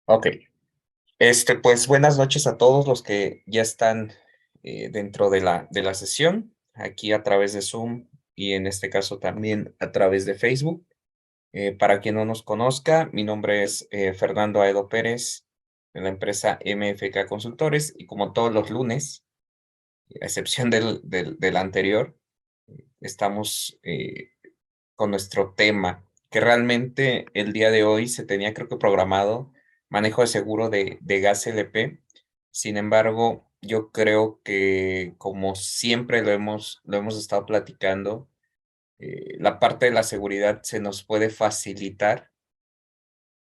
Ok, pues buenas noches a todos los que ya están dentro de la sesión, aquí a través de Zoom y en este caso también a través de Facebook. Para quien no nos conozca, mi nombre es Fernando Aedo Pérez de la empresa MFK Consultores y como todos los lunes, a excepción del anterior, estamos con nuestro tema, que realmente el día de hoy se tenía, creo que programado, manejo de seguro de gas LP. Sin embargo, yo creo que como siempre lo hemos estado platicando, la parte de la seguridad se nos puede facilitar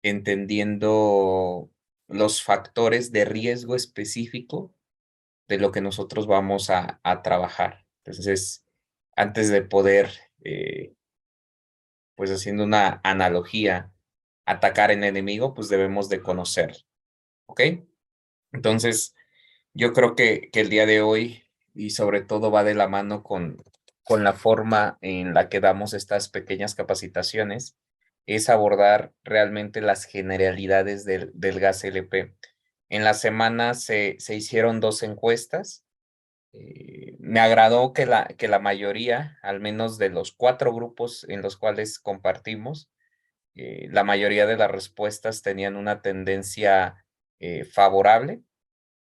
entendiendo los factores de riesgo específico de lo que nosotros vamos a trabajar. Entonces, antes de poder pues haciendo una analogía, atacar al enemigo, pues debemos de conocer, ¿ok? Entonces, yo creo que el día de hoy, y sobre todo va de la mano con la forma en la que damos estas pequeñas capacitaciones, es abordar realmente las generalidades del gas LP. En la semana se hicieron 2 encuestas. Me agradó que la mayoría, al menos de los 4 grupos en los cuales compartimos, la mayoría de las respuestas tenían una tendencia favorable.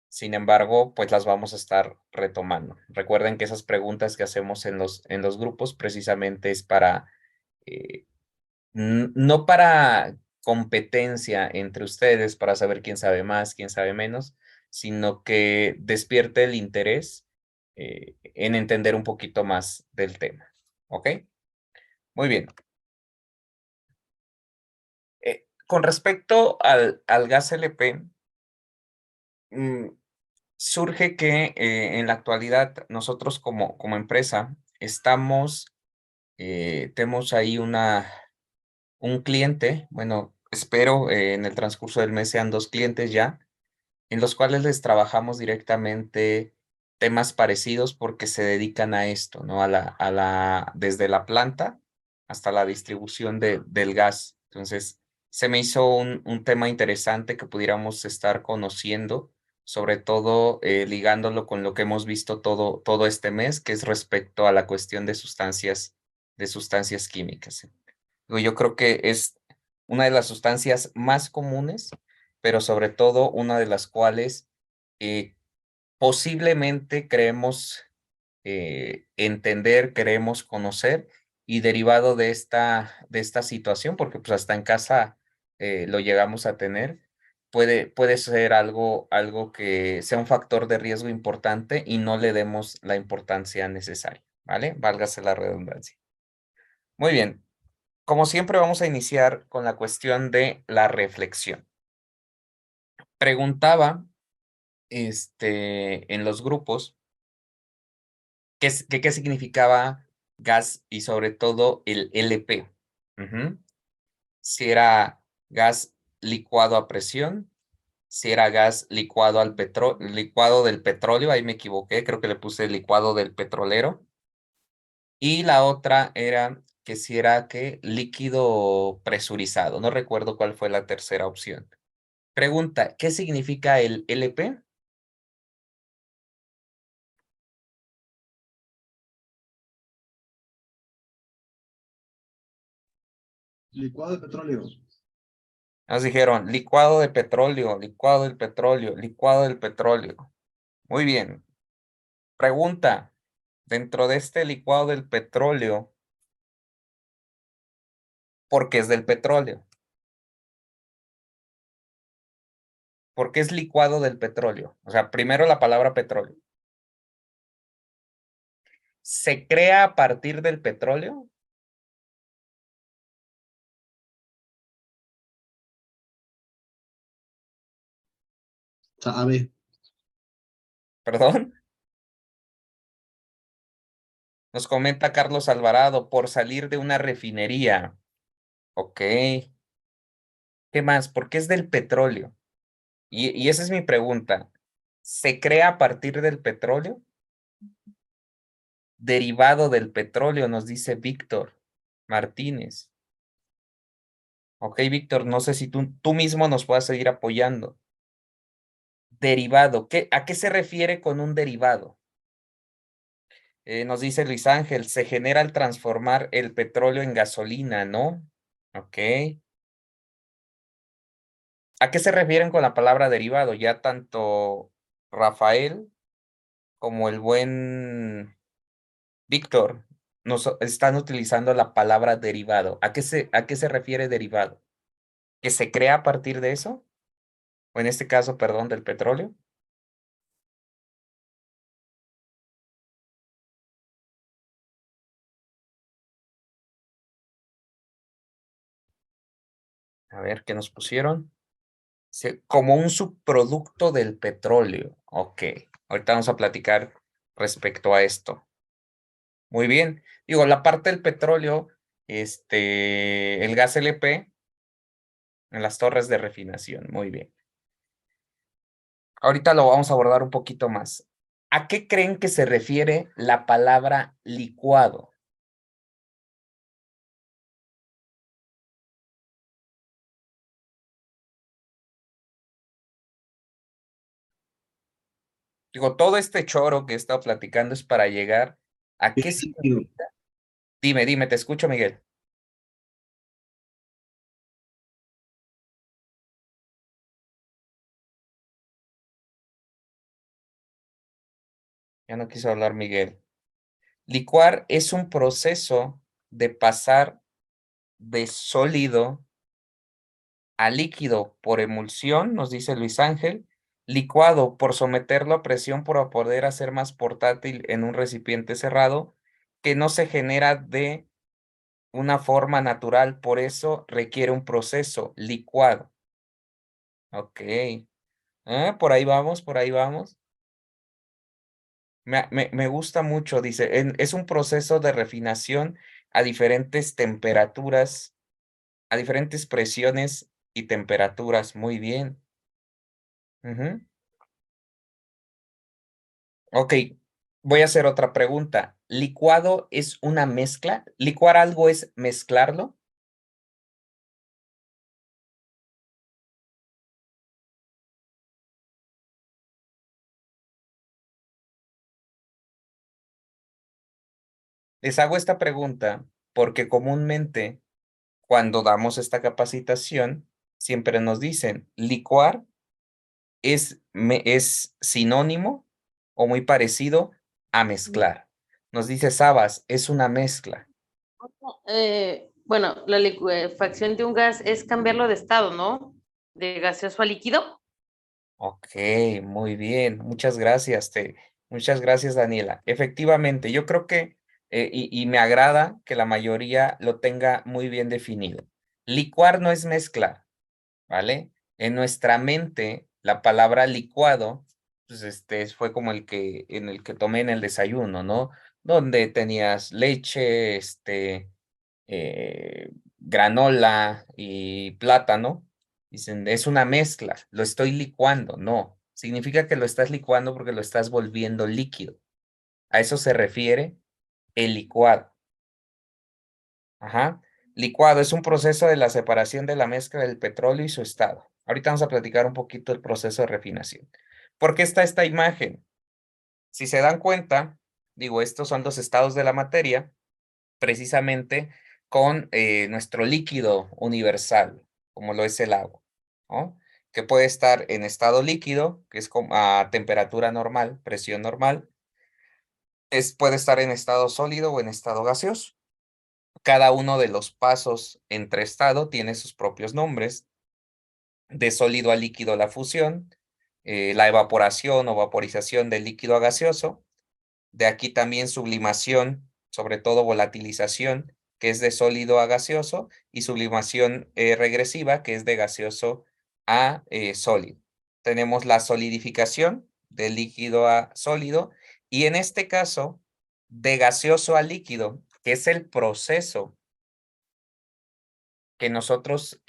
Sin embargo, pues las vamos a estar retomando. Recuerden que esas preguntas que hacemos en los grupos precisamente es para, eh, no para competencia entre ustedes, para saber quién sabe más, quién sabe menos, sino que despierte el interés en entender un poquito más del tema. ¿Ok? Muy bien. Con respecto al gas LP, mm, surge que en la actualidad nosotros como empresa tenemos ahí un cliente, bueno, espero en el transcurso del mes sean 2 clientes ya, en los cuales les trabajamos directamente temas parecidos porque se dedican a esto, ¿no? Desde la planta hasta la distribución del gas. Entonces, se me hizo un tema interesante que pudiéramos estar conociendo, sobre todo ligándolo con lo que hemos visto todo este mes, que es respecto a la cuestión de sustancias químicas. Yo creo que es una de las sustancias más comunes, pero sobre todo una de las cuales eh, posiblemente creemos entender, queremos conocer y derivado de esta situación, porque pues hasta en casa lo llegamos a tener, puede ser algo que sea un factor de riesgo importante y no le demos la importancia necesaria, ¿vale? Válgase la redundancia. Muy bien. Como siempre, vamos a iniciar con la cuestión de la reflexión. Preguntaba, en los grupos, qué significaba gas y sobre todo el LP. Ujú. Si era gas licuado a presión, si era gas licuado del petróleo, ahí me equivoqué, creo que le puse licuado del petrolero. Y la otra era que si era que líquido presurizado, no recuerdo cuál fue la tercera opción. Pregunta, ¿qué significa el LP? Licuado de petróleo. Nos dijeron licuado de petróleo, licuado del petróleo, licuado del petróleo. Muy bien. Pregunta, dentro de este licuado del petróleo, ¿por qué es del petróleo? ¿Por qué es licuado del petróleo? O sea, primero la palabra petróleo. ¿Se crea a partir del petróleo? Sabe. Perdón. Nos comenta Carlos Alvarado, por salir de una refinería. Ok. ¿Qué más? ¿Por qué es del petróleo? Y esa es mi pregunta. ¿Se crea a partir del petróleo? Derivado del petróleo, nos dice Víctor Martínez. Ok, Víctor, no sé si tú mismo nos puedas seguir apoyando. Derivado, ¿a qué se refiere con un derivado? Nos dice Luis Ángel, se genera al transformar el petróleo en gasolina, ¿no? Ok. ¿A qué se refieren con la palabra derivado? Ya tanto Rafael como el buen Víctor nos están utilizando la palabra derivado. A qué se refiere derivado? ¿Que se crea a partir de eso? O en este caso, perdón, del petróleo. A ver, ¿qué nos pusieron? Como un subproducto del petróleo. Ok, ahorita vamos a platicar respecto a esto. Muy bien. Digo, la parte del petróleo, el gas LP en las torres de refinación. Muy bien. Ahorita lo vamos a abordar un poquito más. ¿A qué creen que se refiere la palabra licuado? Digo, todo este choro que he estado platicando es para llegar a qué Tiene sentido. significa. Dime, te escucho, Miguel. Ya no quiso hablar Miguel. Licuar es un proceso de pasar de sólido a líquido por emulsión, nos dice Luis Ángel, licuado por someterlo a presión para poder hacer más portátil en un recipiente cerrado, que no se genera de una forma natural, por eso requiere un proceso licuado. Ok. Por ahí vamos, por ahí vamos. Me gusta mucho, dice, es un proceso de refinación a diferentes temperaturas, a diferentes presiones y temperaturas. Muy bien. Ujú. Ok, voy a hacer otra pregunta. ¿Licuado es una mezcla? ¿Licuar algo es mezclarlo? Les hago esta pregunta porque comúnmente cuando damos esta capacitación, siempre nos dicen, licuar es sinónimo o muy parecido a mezclar. Nos dice Sabas, es una mezcla. Bueno, la licuefacción de un gas es cambiarlo de estado, ¿no? De gaseoso a líquido. Ok, muy bien. Muchas gracias, Daniela. Efectivamente, yo creo que, y me agrada que la mayoría lo tenga muy bien definido. Licuar no es mezclar, ¿vale? En nuestra mente, la palabra licuado, pues fue como en el que tomé en el desayuno, ¿no? Donde tenías leche, granola y plátano. Dicen, es una mezcla, lo estoy licuando. No, significa que lo estás licuando porque lo estás volviendo líquido. A eso se refiere el licuado. Ajá. Licuado es un proceso de la separación de la mezcla del petróleo y su estado. Ahorita vamos a platicar un poquito del proceso de refinación. ¿Por qué está esta imagen? Si se dan cuenta, digo, estos son los estados de la materia, precisamente con nuestro líquido universal, como lo es el agua, ¿no? Que puede estar en estado líquido, que es a temperatura normal, presión normal, puede estar en estado sólido o en estado gaseoso. Cada uno de los pasos entre estado tiene sus propios nombres. De sólido a líquido la fusión, la evaporación o vaporización del líquido a gaseoso, de aquí también sublimación, sobre todo volatilización, que es de sólido a gaseoso, y sublimación regresiva, que es de gaseoso a sólido. Tenemos la solidificación de líquido a sólido, y en este caso, de gaseoso a líquido, que es el proceso que nosotros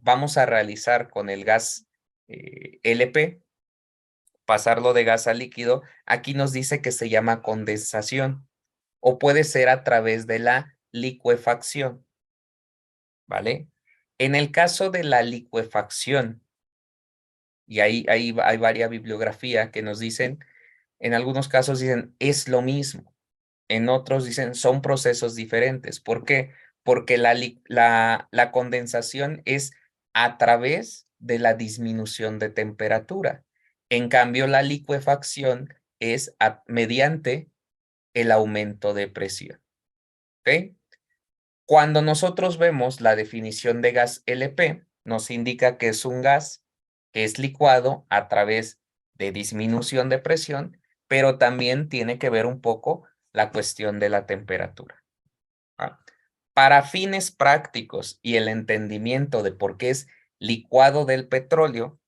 vamos a realizar con el gas LP, pasarlo de gas a líquido, aquí nos dice que se llama condensación o puede ser a través de la licuefacción, ¿vale? En el caso de la licuefacción, y hay varias bibliografía que nos dicen, en algunos casos dicen es lo mismo, en otros dicen son procesos diferentes. ¿Por qué? Porque la condensación es a través de la disminución de temperatura. En cambio, la licuefacción es mediante el aumento de presión. ¿Ok? Cuando nosotros vemos la definición de gas LP, nos indica que es un gas que es licuado a través de disminución de presión, pero también tiene que ver un poco la cuestión de la temperatura. ¿Va? Para fines prácticos y el entendimiento de por qué es licuado del petróleo,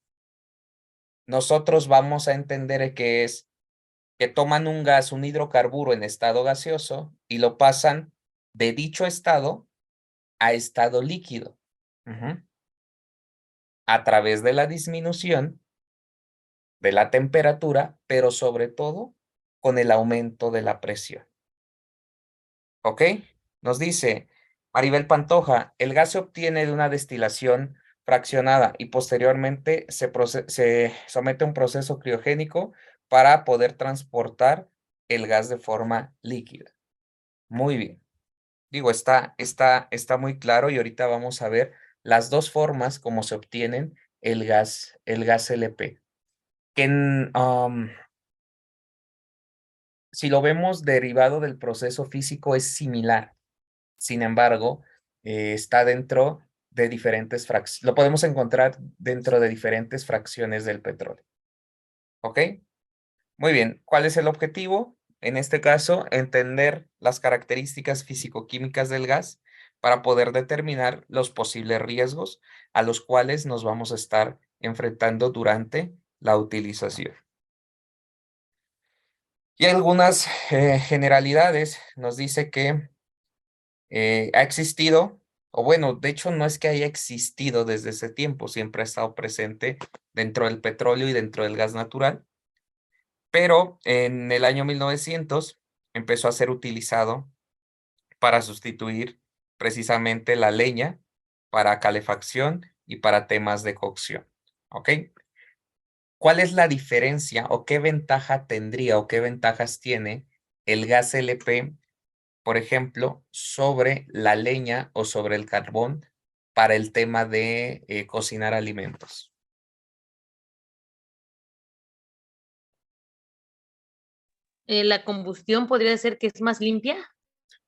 nosotros vamos a entender que es que toman un gas, un hidrocarburo en estado gaseoso y lo pasan de dicho estado a estado líquido. A través de la disminución de la temperatura, pero sobre todo con el aumento de la presión. ¿Ok? Nos dice Maribel Pantoja, el gas se obtiene de una destilación fraccionada y posteriormente se somete a un proceso criogénico para poder transportar el gas de forma líquida. Muy bien. Digo, está muy claro y ahorita vamos a ver las dos formas como se obtienen el gas LP. Que si lo vemos derivado del proceso físico es similar. Sin embargo, está dentro de diferentes fracciones. Lo podemos encontrar dentro de diferentes fracciones del petróleo. ¿Ok? Muy bien. ¿Cuál es el objetivo? En este caso, entender las características físico-químicas del gas para poder determinar los posibles riesgos a los cuales nos vamos a estar enfrentando durante la utilización. Y algunas generalidades nos dice que ha existido, o bueno, de hecho no es que haya existido desde ese tiempo, siempre ha estado presente dentro del petróleo y dentro del gas natural, pero en el año 1900 empezó a ser utilizado para sustituir precisamente la leña para calefacción y para temas de cocción. ¿Ok? ¿Cuál es la diferencia o qué ventaja tendría o qué ventajas tiene el gas LP, por ejemplo, sobre la leña o sobre el carbón para el tema de cocinar alimentos? La combustión podría ser que es más limpia.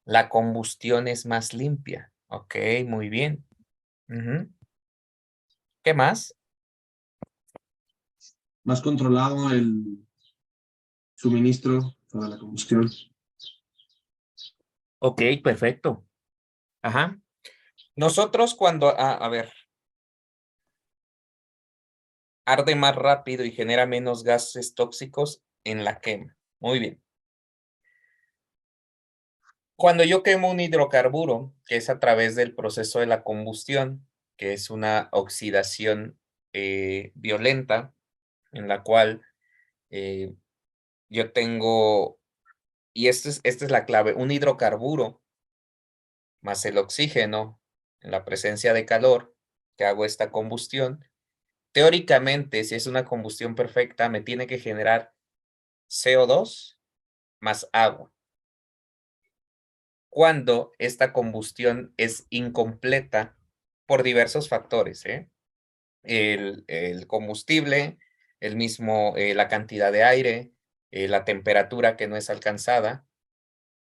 La combustión es más limpia. Ok, muy bien. Ujú. ¿Qué más? Más controlado el suministro para la combustión. Ok, perfecto. Ajá. Nosotros cuando, a ver, arde más rápido y genera menos gases tóxicos en la quema. Muy bien. Cuando yo quemo un hidrocarburo, que es a través del proceso de la combustión, que es una oxidación violenta, en la cual eh, yo tengo, y esta es la clave, un hidrocarburo más el oxígeno en la presencia de calor, que hago esta combustión. Teóricamente, si es una combustión perfecta, me tiene que generar CO2 más agua. Cuando esta combustión es incompleta por diversos factores, ¿eh? El combustible, el mismo, la cantidad de aire, la temperatura que no es alcanzada,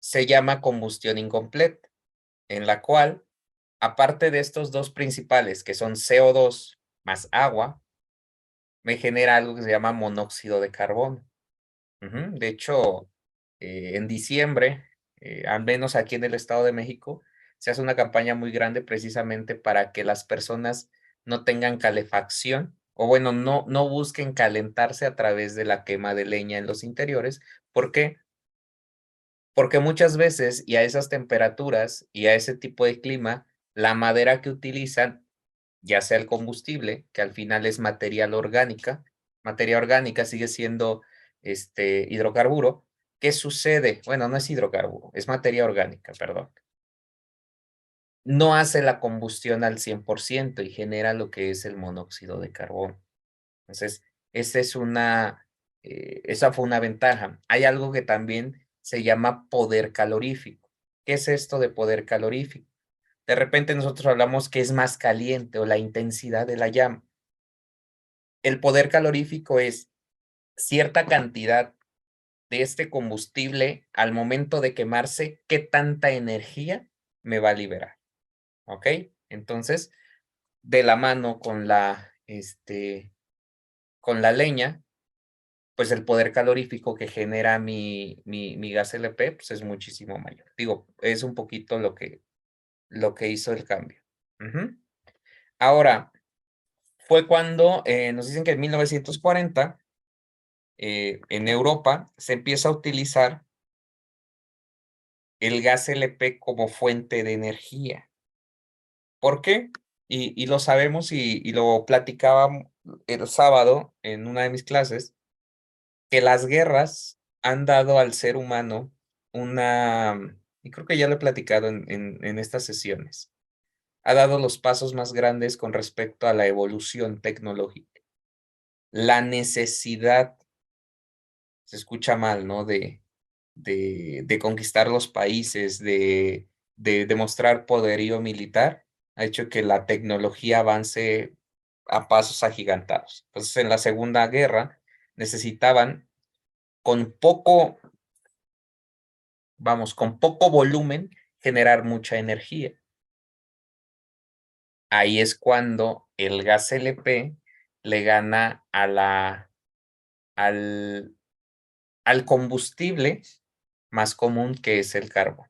se llama combustión incompleta, en la cual, aparte de estos dos principales, que son CO2 más agua, me genera algo que se llama monóxido de carbono. De hecho, en diciembre, al menos aquí en el Estado de México, se hace una campaña muy grande precisamente para que las personas no tengan calefacción o bueno, no busquen calentarse a través de la quema de leña en los interiores. ¿Por qué? Porque muchas veces y a esas temperaturas y a ese tipo de clima, la madera que utilizan, ya sea el combustible, que al final es materia orgánica sigue siendo hidrocarburo. ¿Qué sucede? Bueno, no es hidrocarburo, es materia orgánica, perdón. no hace la combustión al 100% y genera lo que es el monóxido de carbono. Entonces, esa fue una ventaja. Hay algo que también se llama poder calorífico. ¿Qué es esto de poder calorífico? De repente nosotros hablamos que es más caliente o la intensidad de la llama. El poder calorífico es cierta cantidad de este combustible al momento de quemarse, qué tanta energía me va a liberar. ¿Ok? Entonces, de la mano con la leña, pues el poder calorífico que genera mi gas LP, pues es muchísimo mayor. Digo, es un poquito lo que hizo el cambio. Ujú. Ahora, fue cuando nos dicen que en 1940, en Europa, se empieza a utilizar el gas LP como fuente de energía. ¿Por qué? Y lo sabemos y lo platicaba el sábado en una de mis clases, que las guerras han dado al ser humano y creo que ya lo he platicado en estas sesiones, ha dado los pasos más grandes con respecto a la evolución tecnológica. La necesidad, se escucha mal, ¿no? De conquistar los países, de demostrar poderío militar, ha hecho que la tecnología avance a pasos agigantados. Entonces, en la Segunda Guerra necesitaban con poco, con poco volumen, generar mucha energía. Ahí es cuando el gas LP le gana al, al combustible más común, que es el carbón.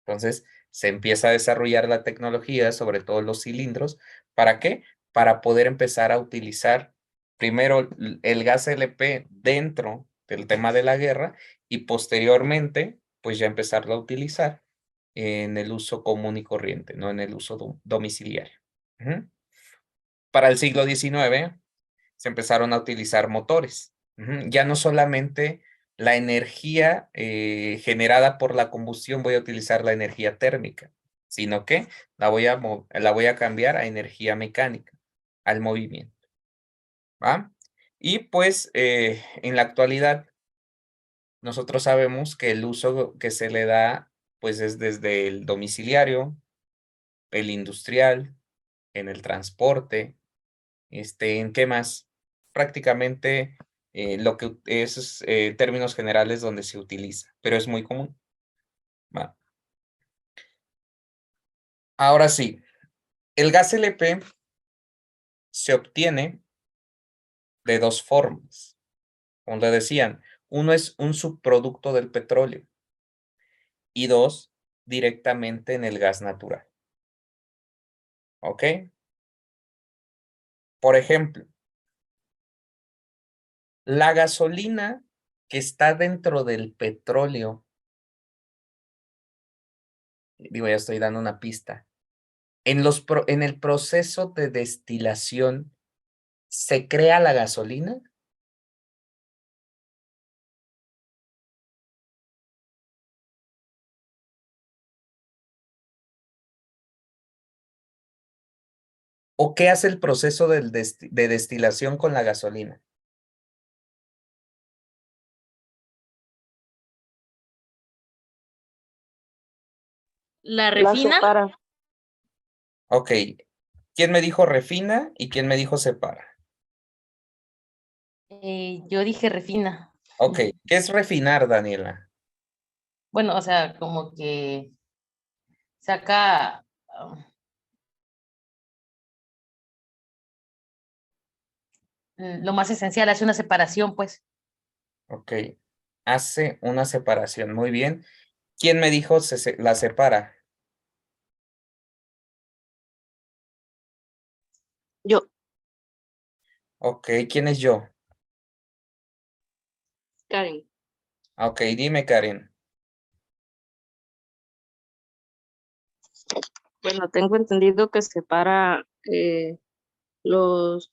Entonces, se empieza a desarrollar la tecnología, sobre todo los cilindros. ¿Para qué? Para poder empezar a utilizar primero el gas LP dentro del tema de la guerra y posteriormente, pues ya empezarlo a utilizar en el uso común y corriente, no en el uso domiciliario. Ujú. Para el siglo XIX se empezaron a utilizar motores. Ujú. Ya no solamente la energía generada por la combustión, voy a utilizar la energía térmica, sino que la voy a cambiar a energía mecánica, al movimiento. ¿Va? Y pues en la actualidad nosotros sabemos que el uso que se le da pues es desde el domiciliario, el industrial, en el transporte, ¿en qué más? Prácticamente lo que es términos generales donde se utiliza, pero es muy común. ¿Va? Ahora sí, el gas LP se obtiene de dos formas. Como le decían, uno es un subproducto del petróleo y dos, directamente en el gas natural. ¿Ok? Por ejemplo, la gasolina que está dentro del petróleo, digo, ya estoy dando una pista. En el proceso de destilación, ¿se crea la gasolina? ¿O qué hace el proceso de destilación con la gasolina? La La refina, separa. Ok, ¿quién me dijo refina y quién me dijo separa? yo dije refina. Ok, ¿qué es refinar, Daniela? Bueno, o sea, como que saca lo más esencial, hace una separación, pues. Ok, hace una separación, muy bien. ¿Quién me dijo la separa? Yo, Ok, ¿quién es yo? Karen. Ok, dime, Karen. Bueno, tengo entendido que separa los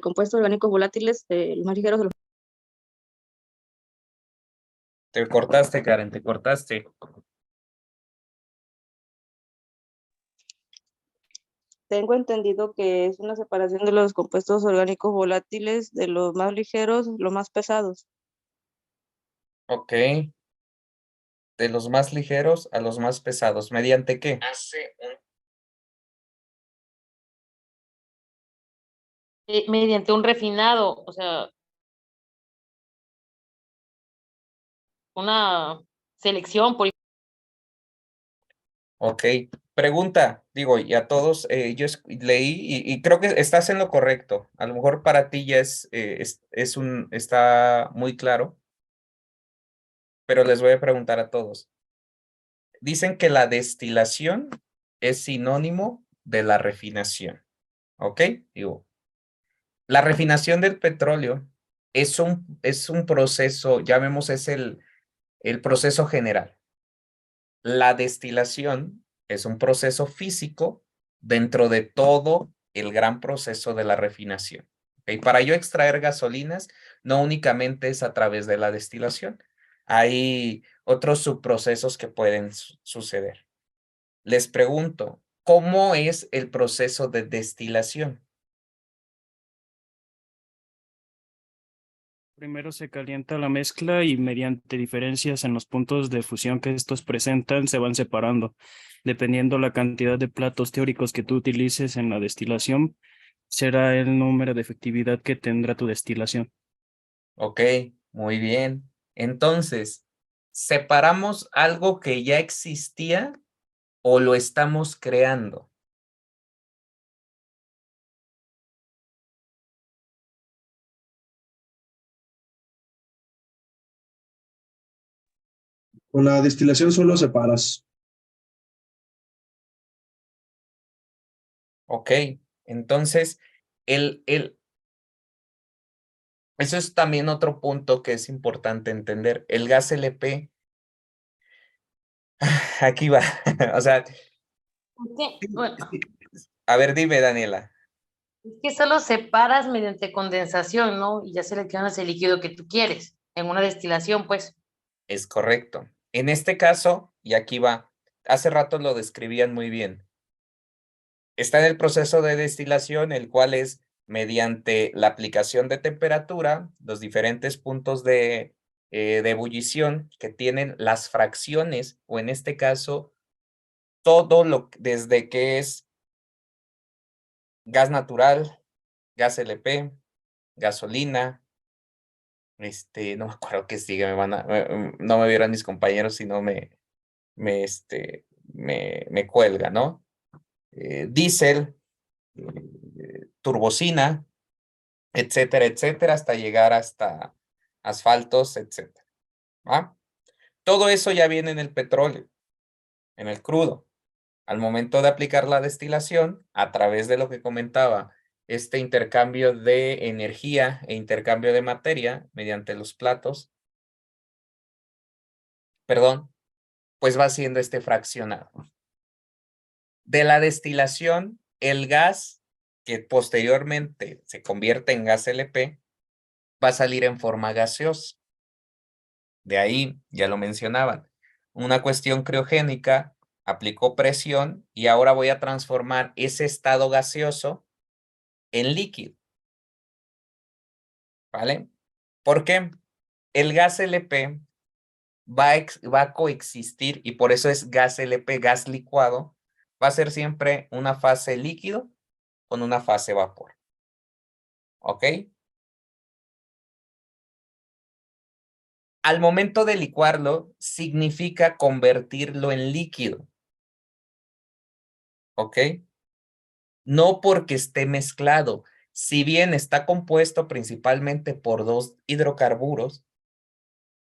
compuestos orgánicos volátiles de los más ligeros de los. Te cortaste, Karen, te cortaste. Tengo entendido que es una separación de los compuestos orgánicos volátiles de los más ligeros, los más pesados. Ok. De los más ligeros a los más pesados. ¿Mediante qué? Mediante un refinado, o sea, una selección por Ok. Pregunta, digo, y a todos, leí y creo que estás en lo correcto. A lo mejor para ti ya está muy claro, pero les voy a preguntar a todos. Dicen que la destilación es sinónimo de la refinación. ¿Ok? Digo, la refinación del petróleo es un proceso, llamemos, es el proceso general. La destilación es un proceso físico dentro de todo el gran proceso de la refinación. ¿Ok? Para yo extraer gasolinas, no únicamente es a través de la destilación. Hay otros subprocesos que pueden suceder. Les pregunto, ¿cómo es el proceso de destilación? Primero se calienta la mezcla y mediante diferencias en los puntos de fusión que estos presentan se van separando. Dependiendo la cantidad de platos teóricos que tú utilices en la destilación, será el número de efectividad que tendrá tu destilación. Ok, muy bien. Entonces, ¿separamos algo que ya existía o lo estamos creando? Con la destilación solo separas. Ok, entonces, eso es también otro punto que es importante entender. El gas LP, aquí va. O sea, qué. Bueno, a ver, dime, Daniela. es que solo separas mediante condensación, ¿no? Y ya seleccionas el líquido que tú quieres en una destilación, pues. Es correcto. En este caso, y aquí va, hace rato lo describían muy bien. Está en el proceso de destilación, el cual es mediante la aplicación de temperatura, los diferentes puntos de ebullición que tienen las fracciones, o en este caso, desde que es gas natural, gas LP, gasolina, no me acuerdo qué sigue, no me vieron mis compañeros, si no me cuelga, ¿no? Diésel, turbocina, etcétera, etcétera, hasta llegar hasta asfaltos, etcétera. ¿Va? Todo eso ya viene en el petróleo, en el crudo. Al momento de aplicar la destilación, a través de lo que comentaba, este intercambio de energía e intercambio de materia mediante los platos, perdón, pues va siendo este fraccionado. De la destilación, el gas que posteriormente se convierte en gas LP va a salir en forma gaseosa. De ahí, ya lo mencionaban, una cuestión criogénica, aplicó presión y ahora voy a transformar ese estado gaseoso en líquido, ¿vale? ¿Por qué? El gas LP va a coexistir y por eso es gas LP, gas licuado, va a ser siempre una fase líquido con una fase vapor, ¿ok? Al momento de licuarlo, significa convertirlo en líquido, ¿ok? No porque esté mezclado. Si bien está compuesto principalmente por dos hidrocarburos,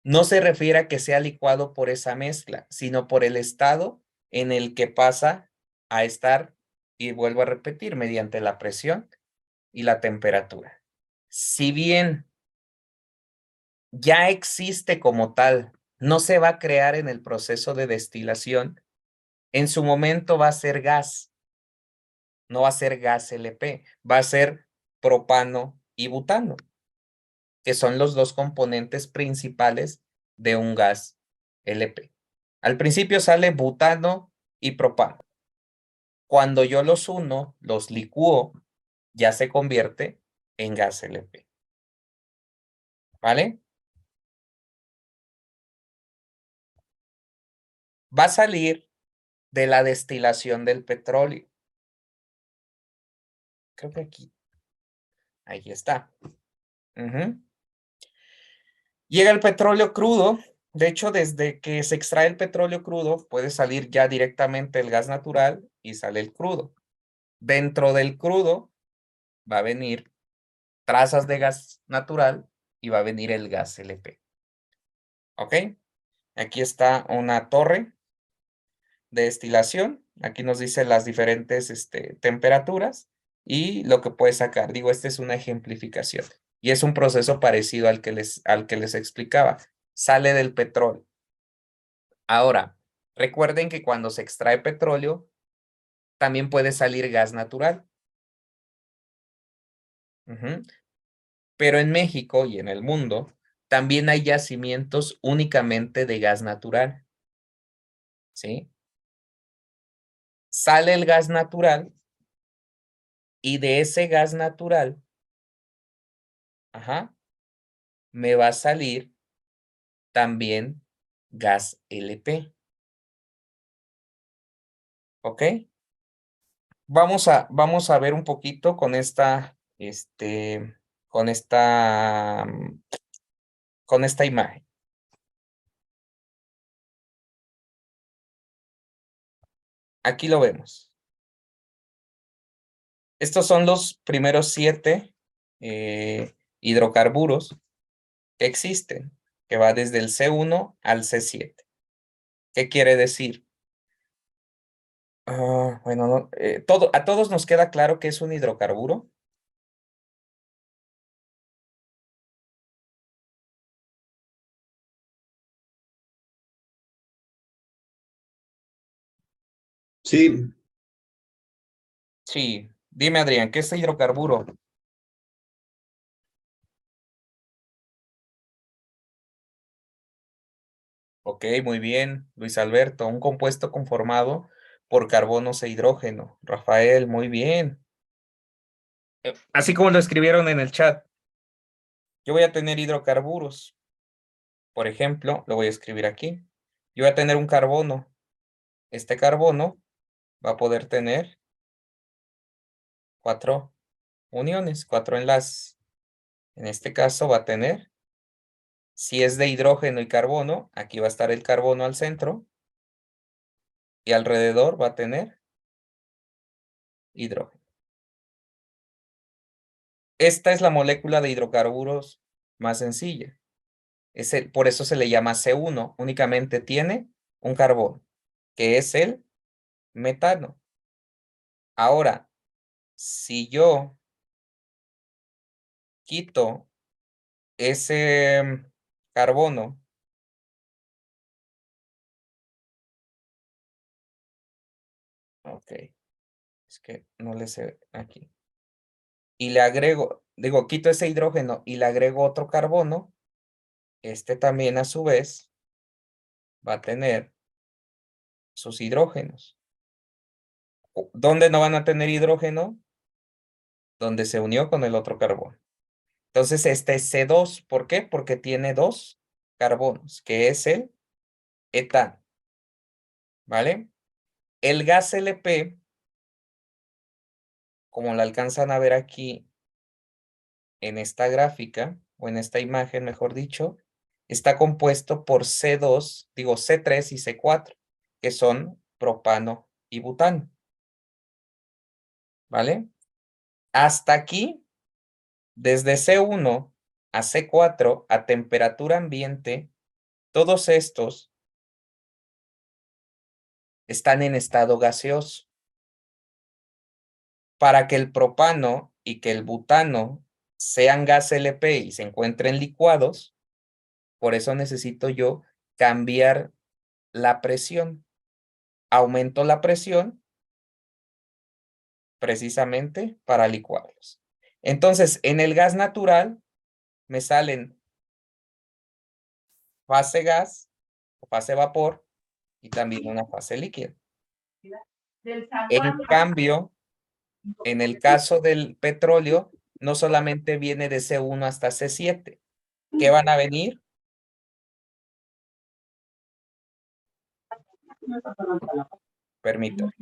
no se refiere a que sea licuado por esa mezcla, sino por el estado en el que pasa a estar, y vuelvo a repetir, mediante la presión y la temperatura. Si bien ya existe como tal, no se va a crear en el proceso de destilación, en su momento va a ser gas, no va a ser gas LP, va a ser propano y butano, que son los dos componentes principales de un gas LP. Al principio sale butano y propano. Cuando yo los uno, los licúo, ya se convierte en gas LP. ¿Vale? Va a salir de la destilación del petróleo. Creo que aquí. Ahí está. Llega el petróleo crudo. De hecho, desde que se extrae el petróleo crudo, puede salir ya directamente el gas natural y sale el crudo. Dentro del crudo va a venir trazas de gas natural y va a venir el gas LP. ¿Ok? Aquí está una torre de destilación. Aquí nos dice las diferentes temperaturas y lo que puede sacar. Digo, esta es una ejemplificación. Y es un proceso parecido al que les explicaba. Sale del petróleo. Ahora, recuerden que cuando se extrae petróleo, también puede salir gas natural. Pero en México y en el mundo, también hay yacimientos únicamente de gas natural. ¿Sí? Sale el gas natural y de ese gas natural, me va a salir también gas LP. ¿Ok? Vamos a ver un poquito con esta imagen. Aquí lo vemos. Estos son los primeros 7 hidrocarburos que existen, que va desde el C1 al C7. ¿Qué quiere decir? Bueno, a todos nos queda claro que es un hidrocarburo. Sí, Sí, dime Adrián, ¿qué es hidrocarburo? Ok, muy bien, Luis Alberto, un compuesto conformado por carbonos e hidrógeno. Rafael, muy bien. Así como lo escribieron en el chat, yo voy a tener hidrocarburos. Por ejemplo, lo voy a escribir aquí. Yo voy a tener un carbono. Este carbono va a poder tener 4 uniones, 4 enlaces. En este caso va a tener, si es de hidrógeno y carbono, aquí va a estar el carbono al centro y alrededor va a tener hidrógeno. Esta es la molécula de hidrocarburos más sencilla. Por eso se le llama C1. Únicamente tiene un carbono, que es el metano. Ahora, si yo quito ese carbono, ok, es que no le sé aquí, y le agrego, quito ese hidrógeno y le agrego otro carbono, este también a su vez va a tener sus hidrógenos. ¿Dónde no van a tener hidrógeno? Donde se unió con el otro carbono. Entonces, este es C2. ¿Por qué? Porque tiene 2 carbonos, que es el etano. ¿Vale? El gas LP, como lo alcanzan a ver aquí en esta gráfica, o en esta imagen, mejor dicho, está compuesto por C2, digo C3 y C4, que son propano y butano. ¿Vale? Hasta aquí, desde C1 a C4, a temperatura ambiente, todos estos están en estado gaseoso. Para que el propano y que el butano sean gas LP y se encuentren licuados, por eso necesito yo cambiar la presión. Aumento la presión precisamente para licuarlos. Entonces, en el gas natural me salen fase gas, fase vapor y también una fase líquida. En cambio, en el caso del petróleo, no solamente viene de C1 hasta C7. ¿Qué van a venir? Permítame.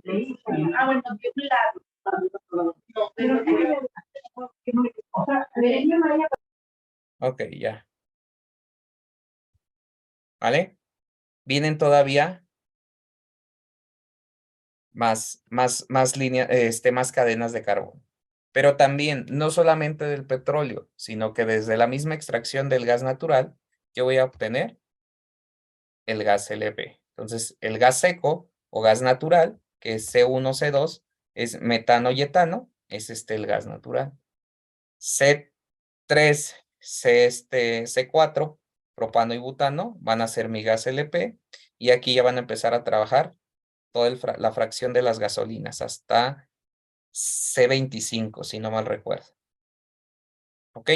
Ok, ya. ¿Vale? Vienen todavía más más cadenas de carbón. Pero también, no solamente del petróleo, sino que desde la misma extracción del gas natural, yo voy a obtener el gas LP. Entonces, el gas seco o gas natural, que es C1, C2, es metano y etano, es el gas natural. C3, C4, propano y butano, van a ser mi gas LP, y aquí ya van a empezar a trabajar toda la fracción de las gasolinas, hasta C25, si no mal recuerdo. ¿Ok?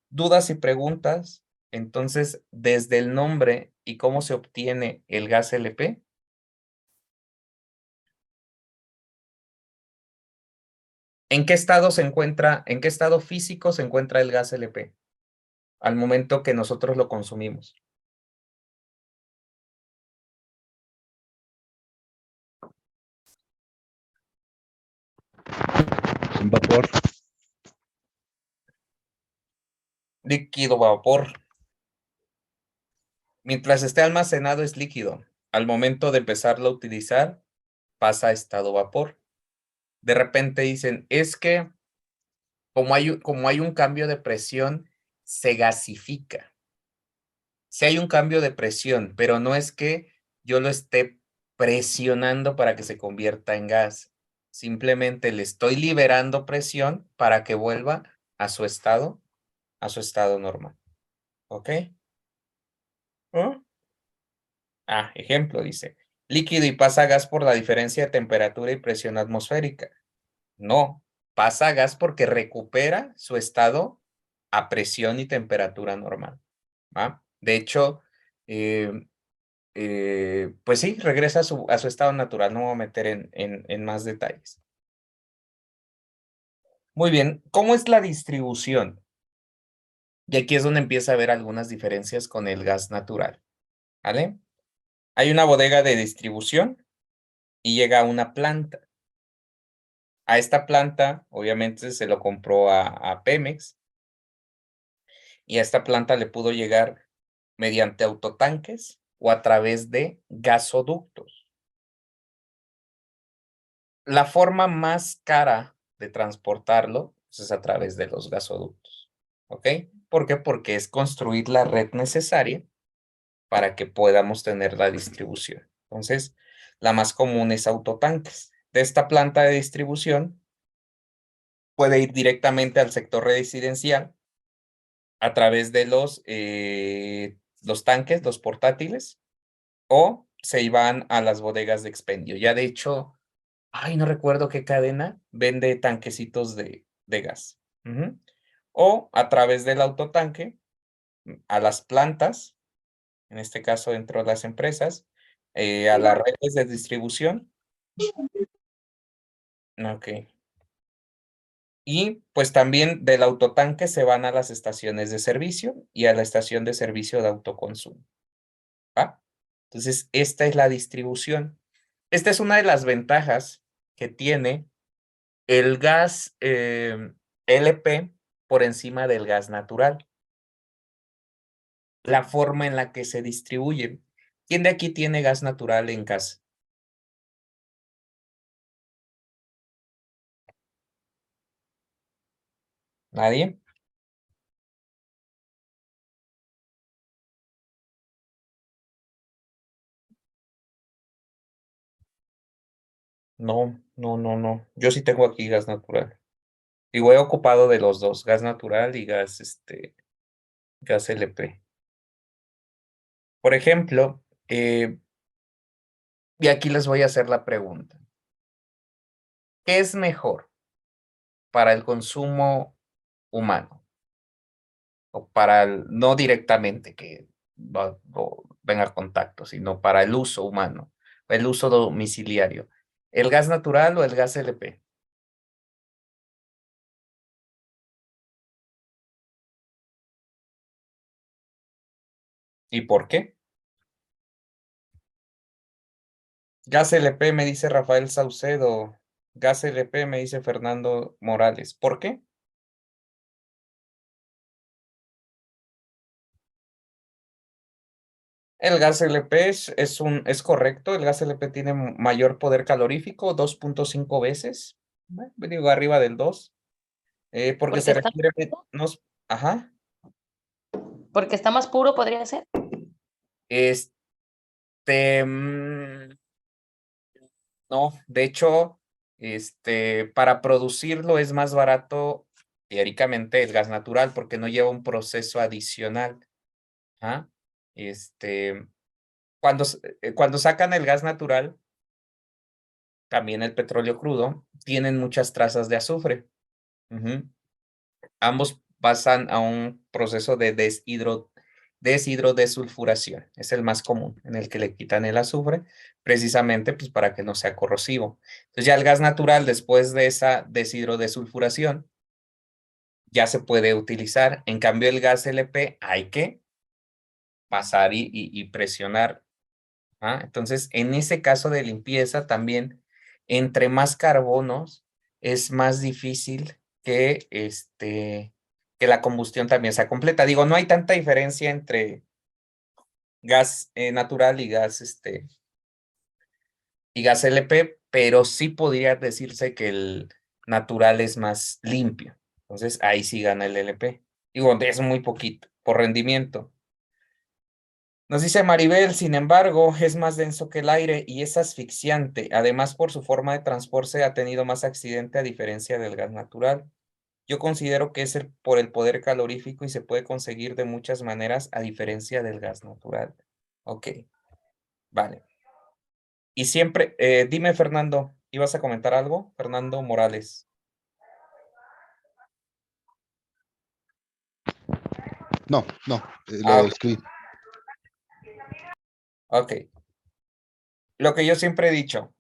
¿Dudas y preguntas? Entonces, desde el nombre y cómo se obtiene el gas LP. ¿En qué estado se encuentra, en qué estado físico se encuentra el gas LP al momento que nosotros lo consumimos? En vapor. Líquido, vapor. Mientras esté almacenado es líquido. Al momento de empezarlo a utilizar, pasa a estado vapor. De repente dicen, es que como hay un cambio de presión, se gasifica. Sí hay un cambio de presión, pero no es que yo lo esté presionando para que se convierta en gas. Simplemente le estoy liberando presión para que vuelva a su estado normal. ¿Ok? ¿Oh? Ejemplo, dice, líquido y pasa a gas por la diferencia de temperatura y presión atmosférica. No, pasa a gas porque recupera su estado a presión y temperatura normal. ¿Va? De hecho, pues sí, regresa a su estado natural. No me voy a meter en más detalles. Muy bien, ¿cómo es la distribución? Y aquí es donde empieza a haber algunas diferencias con el gas natural. ¿Vale? Hay una bodega de distribución y llega a una planta. A esta planta, obviamente, se lo compró a Pemex, y a esta planta le pudo llegar mediante autotanques o a través de gasoductos. La forma más cara de transportarlo pues, es a través de los gasoductos. ¿Ok? ¿Por qué? Porque es construir la red necesaria para que podamos tener la distribución. Entonces, la más común es autotanques. De esta planta de distribución puede ir directamente al sector residencial a través de los tanques, los portátiles, o se iban a las bodegas de expendio. Ya de hecho, no recuerdo qué cadena vende tanquecitos de gas. O a través del autotanque a las plantas, en este caso dentro de las empresas, a las redes de distribución. Ok. Y pues también del autotanque se van a las estaciones de servicio y a la estación de servicio de autoconsumo. ¿Va? Entonces, esta es la distribución. Esta es una de las ventajas que tiene el gas LP por encima del gas natural. La forma en la que se distribuye. ¿Quién de aquí tiene gas natural en casa? ¿Nadie? No, no, no, no. Yo sí tengo aquí gas natural. Digo, he ocupado de los dos, gas natural y gas LP. Por ejemplo, y aquí les voy a hacer la pregunta. ¿Qué es mejor para el consumo humano? O para no directamente, que venga a contacto, sino para el uso humano, el uso domiciliario. ¿El gas natural o el gas LP? ¿Y por qué? Gas LP me dice Rafael Saucedo. Gas LP me dice Fernando Morales. ¿Por qué? El gas LP es correcto. El gas LP tiene mayor poder calorífico, 2.5 veces. Digo, arriba del 2. Porque Porque se está, refiere. Ajá. porque está más puro, podría ser. Este. No, de hecho, para producirlo es más barato teóricamente el gas natural porque no lleva un proceso adicional. ¿Ah? Este, cuando sacan el gas natural, también el petróleo crudo, tienen muchas trazas de azufre. Ujú. Ambos pasan a un proceso de deshidrodesulfuración. Es el más común, en el que le quitan el azufre, precisamente pues, para que no sea corrosivo. Entonces ya el gas natural, después de esa deshidrodesulfuración, ya se puede utilizar. En cambio, el gas LP hay que pasar y presionar. ¿Ah? Entonces, en ese caso de limpieza también, entre más carbonos, es más difícil que la combustión también sea completa. Digo, no hay tanta diferencia entre gas natural y gas LP, pero sí podría decirse que el natural es más limpio. Entonces, ahí sí gana el LP. Digo, es muy poquito por rendimiento. Nos dice Maribel, sin embargo, es más denso que el aire y es asfixiante. Además, por su forma de transporte ha tenido más accidente a diferencia del gas natural. Yo considero que es por el poder calorífico y se puede conseguir de muchas maneras a diferencia del gas natural. Ok, vale. Y siempre, dime Fernando, ¿ibas a comentar algo? Fernando Morales. No, Ah, lo escribí. ok. Lo que yo siempre he dicho.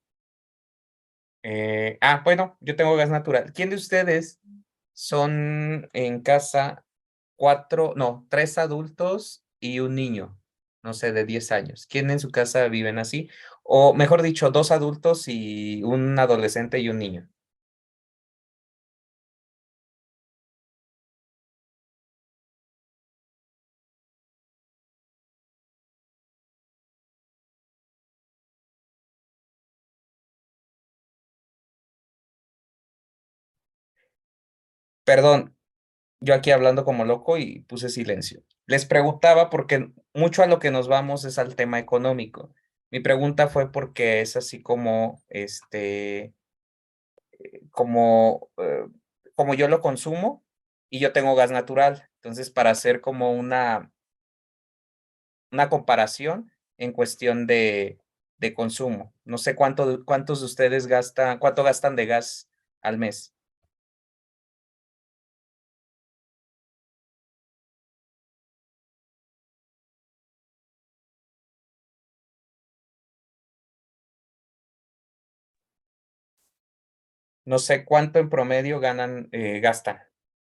Bueno, yo tengo gas natural. ¿Quién de ustedes son en casa tres adultos y un niño? No sé, de 10 años. ¿Quién en su casa viven así? O mejor dicho, dos adultos y un adolescente y un niño. Perdón, yo aquí hablando como loco y puse silencio. Les preguntaba porque mucho a lo que nos vamos es al tema económico. Mi pregunta fue porque es así como, como, como yo lo consumo y yo tengo gas natural. Entonces, para hacer como una comparación en cuestión de consumo. No sé cuántos de ustedes cuánto gastan de gas al mes. No sé cuánto en promedio gastan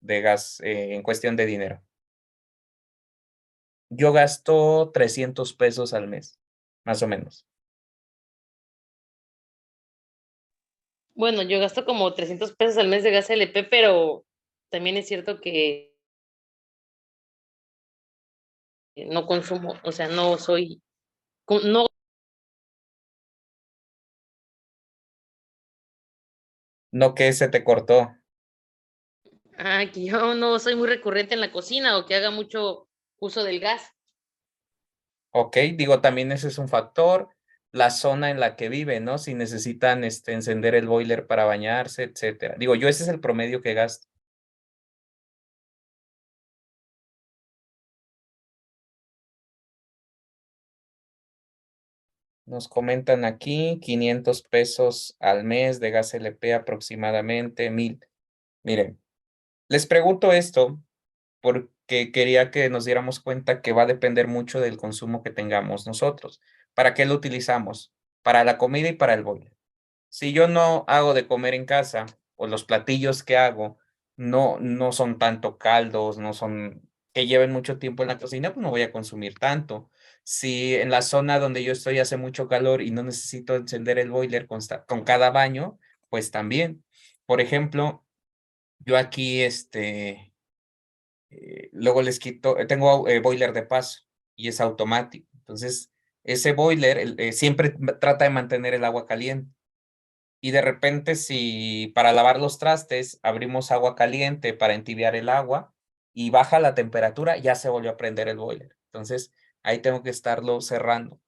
de gas en cuestión de dinero. Yo gasto 300 pesos al mes, más o menos. Bueno, yo gasto como 300 pesos al mes de gas LP, pero también es cierto que no consumo, o sea, no soy, no, No que se te cortó. que yo no soy muy recurrente en la cocina o que haga mucho uso del gas. Ok, digo, también ese es un factor, la zona en la que vive, ¿no? Si necesitan encender el boiler para bañarse, etcétera. Digo, yo ese es el promedio que gasto. Nos comentan aquí 500 pesos al mes de gas LP aproximadamente, 1000. Miren, les pregunto esto que quería que nos diéramos cuenta que va a depender mucho del consumo que tengamos nosotros. ¿Para qué lo utilizamos? Para la comida y para el boiler. Si yo no hago de comer en casa, o los platillos que hago no son tanto caldos, no son que lleven mucho tiempo en la cocina, pues no voy a consumir tanto. Si en la zona donde yo estoy hace mucho calor y no necesito encender el boiler con cada baño, pues también. Por ejemplo, yo aquí, luego les quito, tengo boiler de paso y es automático. Entonces, ese boiler siempre trata de mantener el agua caliente. Y de repente, si para lavar los trastes abrimos agua caliente para entibiar el agua y baja la temperatura, ya se volvió a prender el boiler. Entonces, ahí tengo que estarlo cerrando.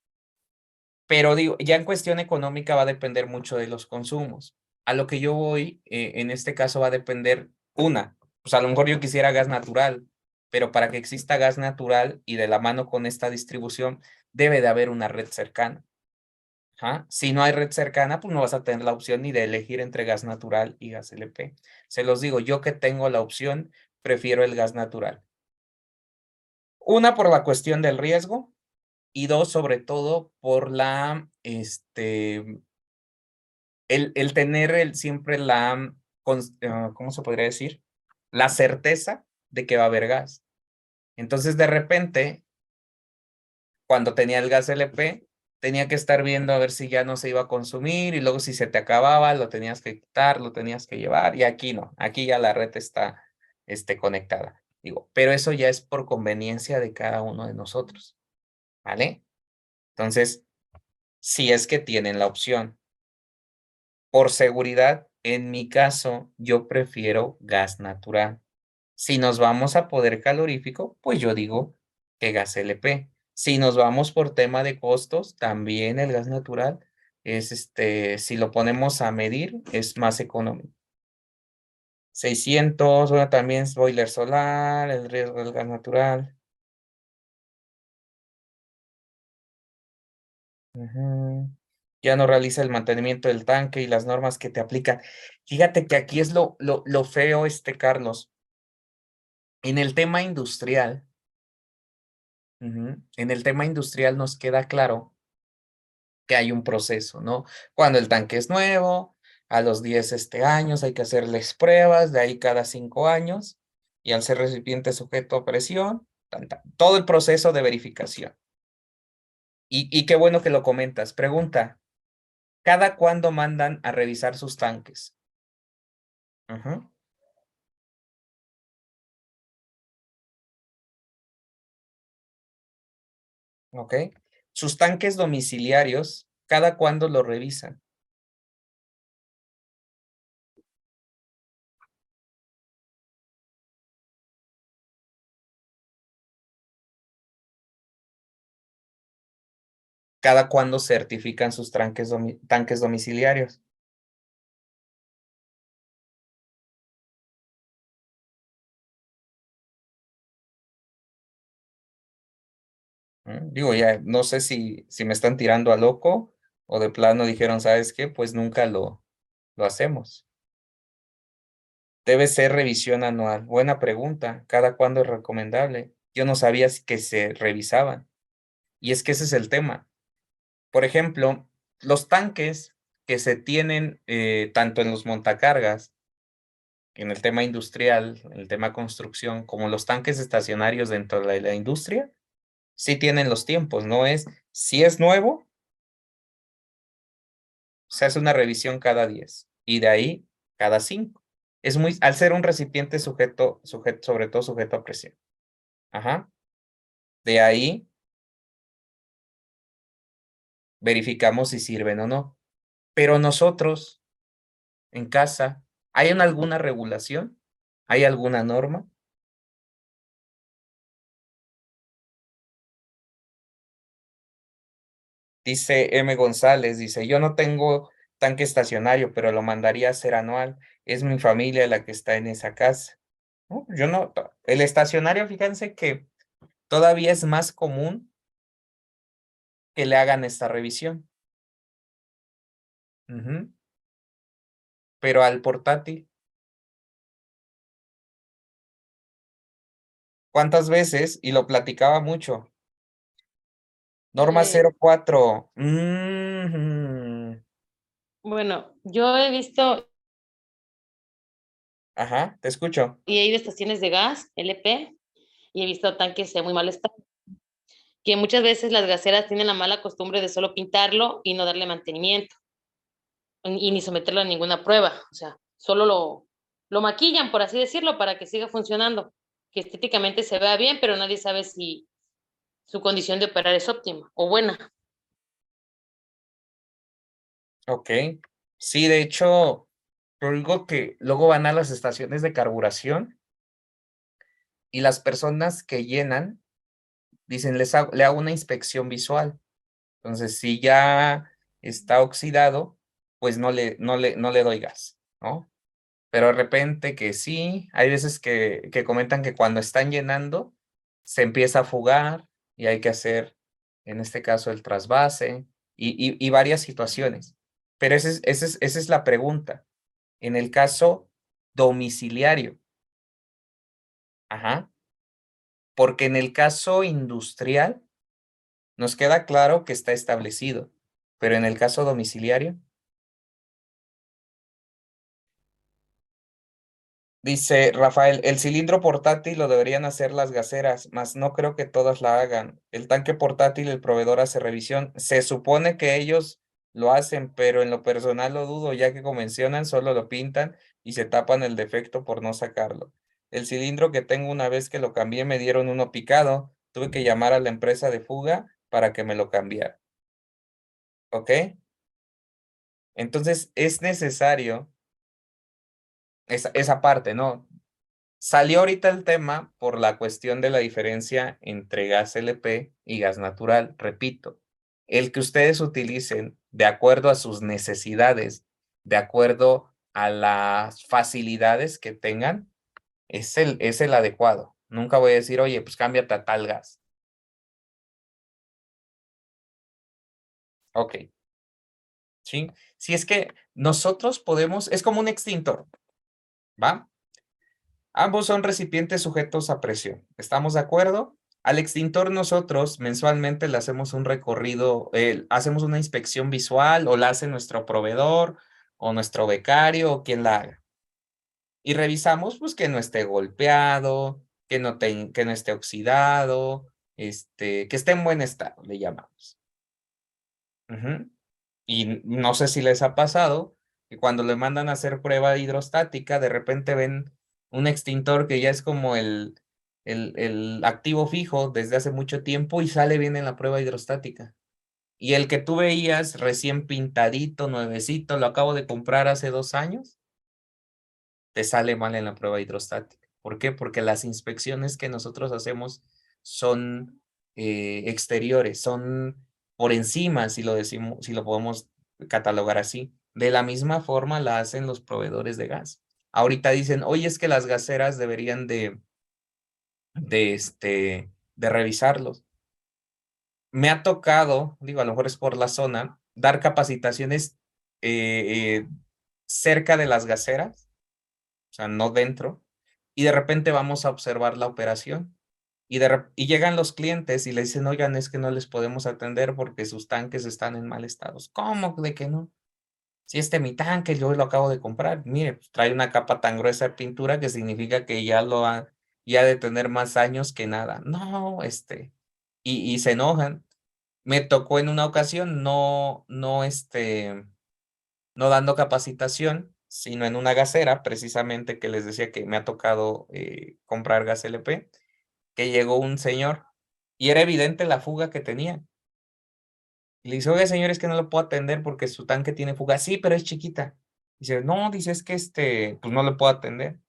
Pero digo, ya en cuestión económica va a depender mucho de los consumos. A lo que yo voy, en este caso va a depender pues a lo mejor yo quisiera gas natural, pero para que exista gas natural y de la mano con esta distribución, debe de haber una red cercana. Ajá. Si no hay red cercana, pues no vas a tener la opción ni de elegir entre gas natural y gas LP. Se los digo, yo que tengo la opción, prefiero el gas natural. Una, por la cuestión del riesgo, y dos, sobre todo, por el tener siempre ¿cómo se podría decir? La certeza de que va a haber gas. Entonces, de repente, cuando tenía el gas LP, tenía que estar viendo a ver si ya no se iba a consumir y luego si se te acababa, lo tenías que quitar, lo tenías que llevar y aquí no, aquí ya la red está conectada. Digo, pero eso ya es por conveniencia de cada uno de nosotros, ¿vale? Entonces, si es que tienen la opción. Por seguridad, en mi caso, yo prefiero gas natural. Si nos vamos a poder calorífico, pues yo digo que gas LP. Si nos vamos por tema de costos, también el gas natural es si lo ponemos a medir, es más económico. 600, bueno, también es boiler solar, el riesgo del gas natural. Ujú. Ya no realiza el mantenimiento del tanque y las normas que te aplican. Fíjate que aquí es lo feo, Carlos. En el tema industrial, en el tema industrial nos queda claro que hay un proceso, ¿no? Cuando el tanque es nuevo, a los 10 años hay que hacerles pruebas, de ahí cada 5 años, y al ser recipiente sujeto a presión, todo el proceso de verificación. Y qué bueno que lo comentas. Pregunta, ¿cada cuándo mandan a revisar sus tanques? Ujú. Ok. Sus tanques domiciliarios, ¿cada cuándo lo revisan? ¿Cada cuándo certifican sus tanques domiciliarios? Digo, ya no sé si me están tirando a loco o de plano dijeron, ¿sabes qué? Pues nunca lo hacemos. Debe ser revisión anual. Buena pregunta. ¿Cada cuándo es recomendable? Yo no sabía que se revisaban. Y es que ese es el tema. Por ejemplo, los tanques que se tienen tanto en los montacargas, en el tema industrial, en el tema construcción, como los tanques estacionarios dentro de la industria, sí tienen los tiempos, ¿no? Si es nuevo, se hace una revisión cada 10 y de ahí cada 5. Al ser un recipiente sobre todo sujeto a presión. Ajá. De ahí verificamos si sirven o no. Pero nosotros, en casa, ¿hay alguna regulación? ¿Hay alguna norma? Dice M. González, dice, yo no tengo tanque estacionario, pero lo mandaría a hacer anual. Es mi familia la que está en esa casa. No, yo no. El estacionario, fíjense que todavía es más común que le hagan esta revisión. Ujú. Pero al portátil, ¿Cuántas veces? Y lo platicaba mucho. Norma Eh, 04. bueno, yo he visto Ajá, te escucho. y he ido a estaciones de gas, LP, y he visto tanques en muy mal estado, que muchas veces las gaseras tienen la mala costumbre de solo pintarlo y no darle mantenimiento, y ni someterlo a ninguna prueba, o sea, solo lo maquillan, por así decirlo, para que siga funcionando, que estéticamente se vea bien, pero nadie sabe si su condición de operar es óptima o buena. Ok. Sí, de hecho, yo digo que luego van a las estaciones de carburación y las personas que llenan dicen, le hago una inspección visual. Entonces, si ya está oxidado, pues no le doy gas, ¿no? Pero de repente que sí, hay veces que comentan que cuando están llenando, se empieza a fugar y hay que hacer, en este caso, el trasvase y varias situaciones. Pero esa es la pregunta. En el caso domiciliario, ajá, porque en el caso industrial nos queda claro que está establecido, pero en el caso domiciliario, dice Rafael, el cilindro portátil lo deberían hacer las gaseras, mas no creo que todas la hagan. El tanque portátil, el proveedor hace revisión. Se supone que ellos lo hacen, pero en lo personal lo dudo, ya que como mencionan, solo lo pintan y se tapan el defecto por no sacarlo. El cilindro que tengo una vez que lo cambié me dieron uno picado. Tuve que llamar a la empresa de fuga para que me lo cambiara. ¿Ok? Entonces es necesario esa parte, ¿no? Salió ahorita el tema por la cuestión de la diferencia entre gas LP y gas natural. Repito, el que ustedes utilicen de acuerdo a sus necesidades, de acuerdo a las facilidades que tengan, es el adecuado. Nunca voy a decir, oye, pues cámbiate a tal gas. Ok, ¿sí? Si es que nosotros podemos, es como un extintor, ¿va? Ambos son recipientes sujetos a presión. ¿Estamos de acuerdo? Al extintor nosotros mensualmente le hacemos un recorrido, hacemos una inspección visual o la hace nuestro proveedor o nuestro becario o quien la haga. Y revisamos pues que no esté golpeado, que no esté oxidado, que esté en buen estado, le llamamos. Ujú. Y no sé si les ha pasado que cuando le mandan a hacer prueba hidrostática, de repente ven un extintor que ya es como el activo fijo desde hace mucho tiempo y sale bien en la prueba hidrostática. Y el que tú veías recién pintadito, nuevecito, lo acabo de comprar hace 2 años, te sale mal en la prueba hidrostática. ¿Por qué? Porque las inspecciones que nosotros hacemos son exteriores, son por encima, si lo decimos, si lo podemos catalogar así. De la misma forma la hacen los proveedores de gas. Ahorita dicen, oye, es que las gaseras deberían de revisarlos. Me ha tocado, digo, a lo mejor es por la zona, dar capacitaciones cerca de las gaseras, o sea, no dentro, y de repente vamos a observar la operación. Y llegan los clientes y le dicen, oigan, es que no les podemos atender porque sus tanques están en mal estado. ¿Cómo de que no? Si mi tanque, yo lo acabo de comprar, mire, pues, trae una capa tan gruesa de pintura que significa que ya ha de tener más años que nada. No, y se enojan. Me tocó en una ocasión, no dando capacitación, sino en una gasera, precisamente que les decía que me ha tocado comprar gas LP, que llegó un señor y era evidente la fuga que tenía. Y le dice, oye, señor, es que no lo puedo atender porque su tanque tiene fuga. Sí, pero es chiquita. Dice, no, dice, es que pues no le puedo atender.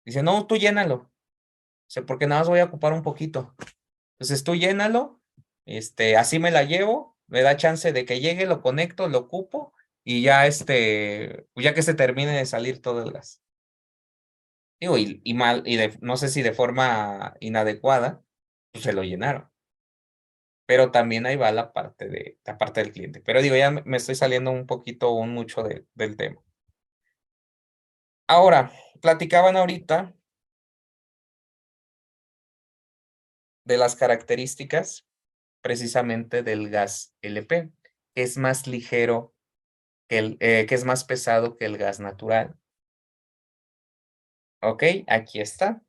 Dice, no, tú llénalo. Dice, porque nada más voy a ocupar un poquito. Entonces tú llénalo, así me la llevo, me da chance de que llegue, lo conecto, lo ocupo y ya pues ya que se termine de salir todo el gas. Digo, y mal, no sé si de forma inadecuada, pues se lo llenaron. Pero también ahí va la parte del cliente. Pero digo, ya me estoy saliendo un poquito o un mucho del tema. Ahora, platicaban ahorita de las características precisamente del gas LP, que es más ligero que es más pesado que el gas natural. Ok, aquí está.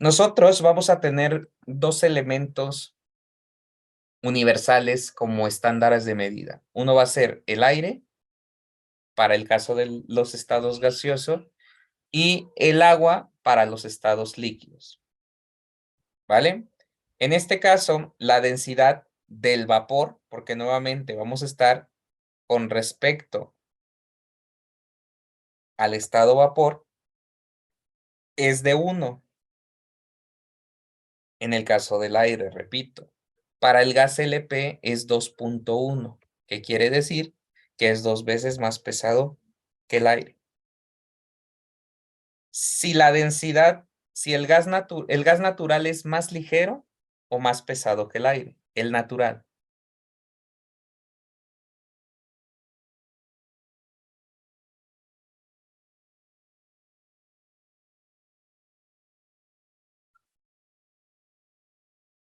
Nosotros vamos a tener dos elementos universales como estándares de medida. Uno va a ser el aire, para el caso de los estados gaseosos, y el agua para los estados líquidos. ¿Vale? En este caso, la densidad del vapor, porque nuevamente vamos a estar con respecto al estado vapor, es de 1. En el caso del aire, repito. Para el gas LP es 2.1, que quiere decir que es 2 veces más pesado que el aire. Si la densidad, si el gas natural es más ligero o más pesado que el aire, el natural.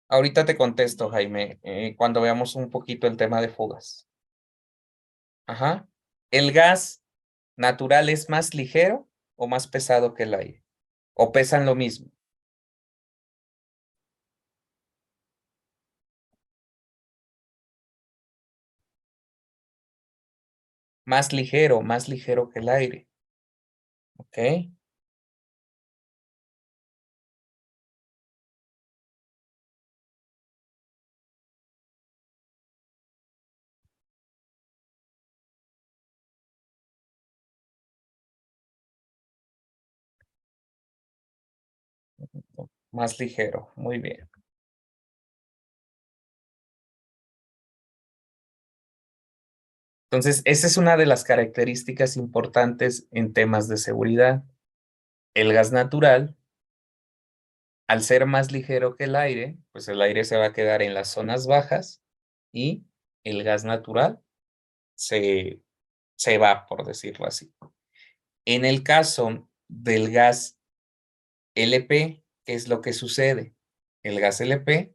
Ahorita te contesto, Jaime, cuando veamos un poquito el tema de fugas. Ajá. ¿El gas natural es más ligero o más pesado que el aire? ¿O pesan lo mismo? Más ligero que el aire. ¿Ok? Más ligero, muy bien. Entonces, esa es una de las características importantes en temas de seguridad. El gas natural, al ser más ligero que el aire, pues el aire se va a quedar en las zonas bajas y el gas natural se va, por decirlo así. En el caso del gas LP, ¿qué es lo que sucede? El gas LP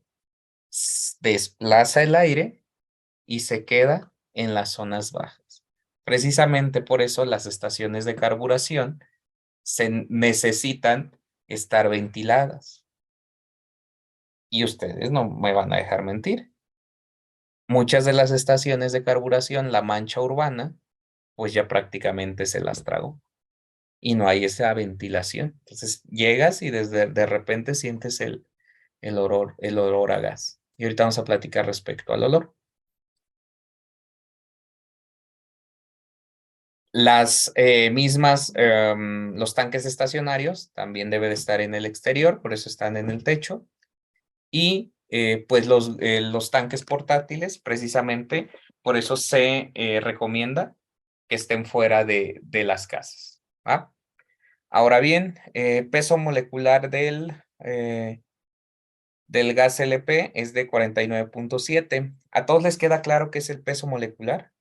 desplaza el aire y se queda en las zonas bajas. Precisamente por eso las estaciones de carburación se necesitan estar ventiladas. Y ustedes no me van a dejar mentir. Muchas de las estaciones de carburación, la mancha urbana, pues ya prácticamente se las tragó y no hay esa ventilación. Entonces llegas y desde de repente sientes el olor a gas. Y ahorita vamos a platicar respecto al olor. Las mismas, los tanques estacionarios también deben de estar en el exterior, por eso están en el techo. Y pues los tanques portátiles, precisamente, por eso se recomienda que estén fuera de las casas. ¿Va? Ahora bien, peso molecular del gas LP es de 49.7. ¿A todos les queda claro qué es el peso molecular?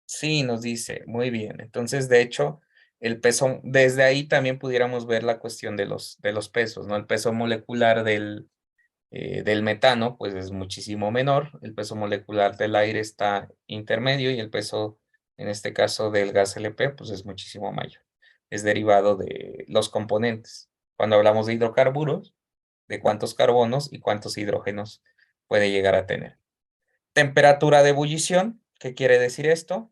Sí, nos dice, muy bien. Entonces, de hecho, el peso, desde ahí también pudiéramos ver la cuestión de los pesos, ¿no? El peso molecular del metano, pues es muchísimo menor. El peso molecular del aire está intermedio y el peso, en este caso, del gas LP, pues es muchísimo mayor. Es derivado de los componentes. Cuando hablamos de hidrocarburos, de cuántos carbonos y cuántos hidrógenos puede llegar a tener. Temperatura de ebullición, ¿qué quiere decir esto?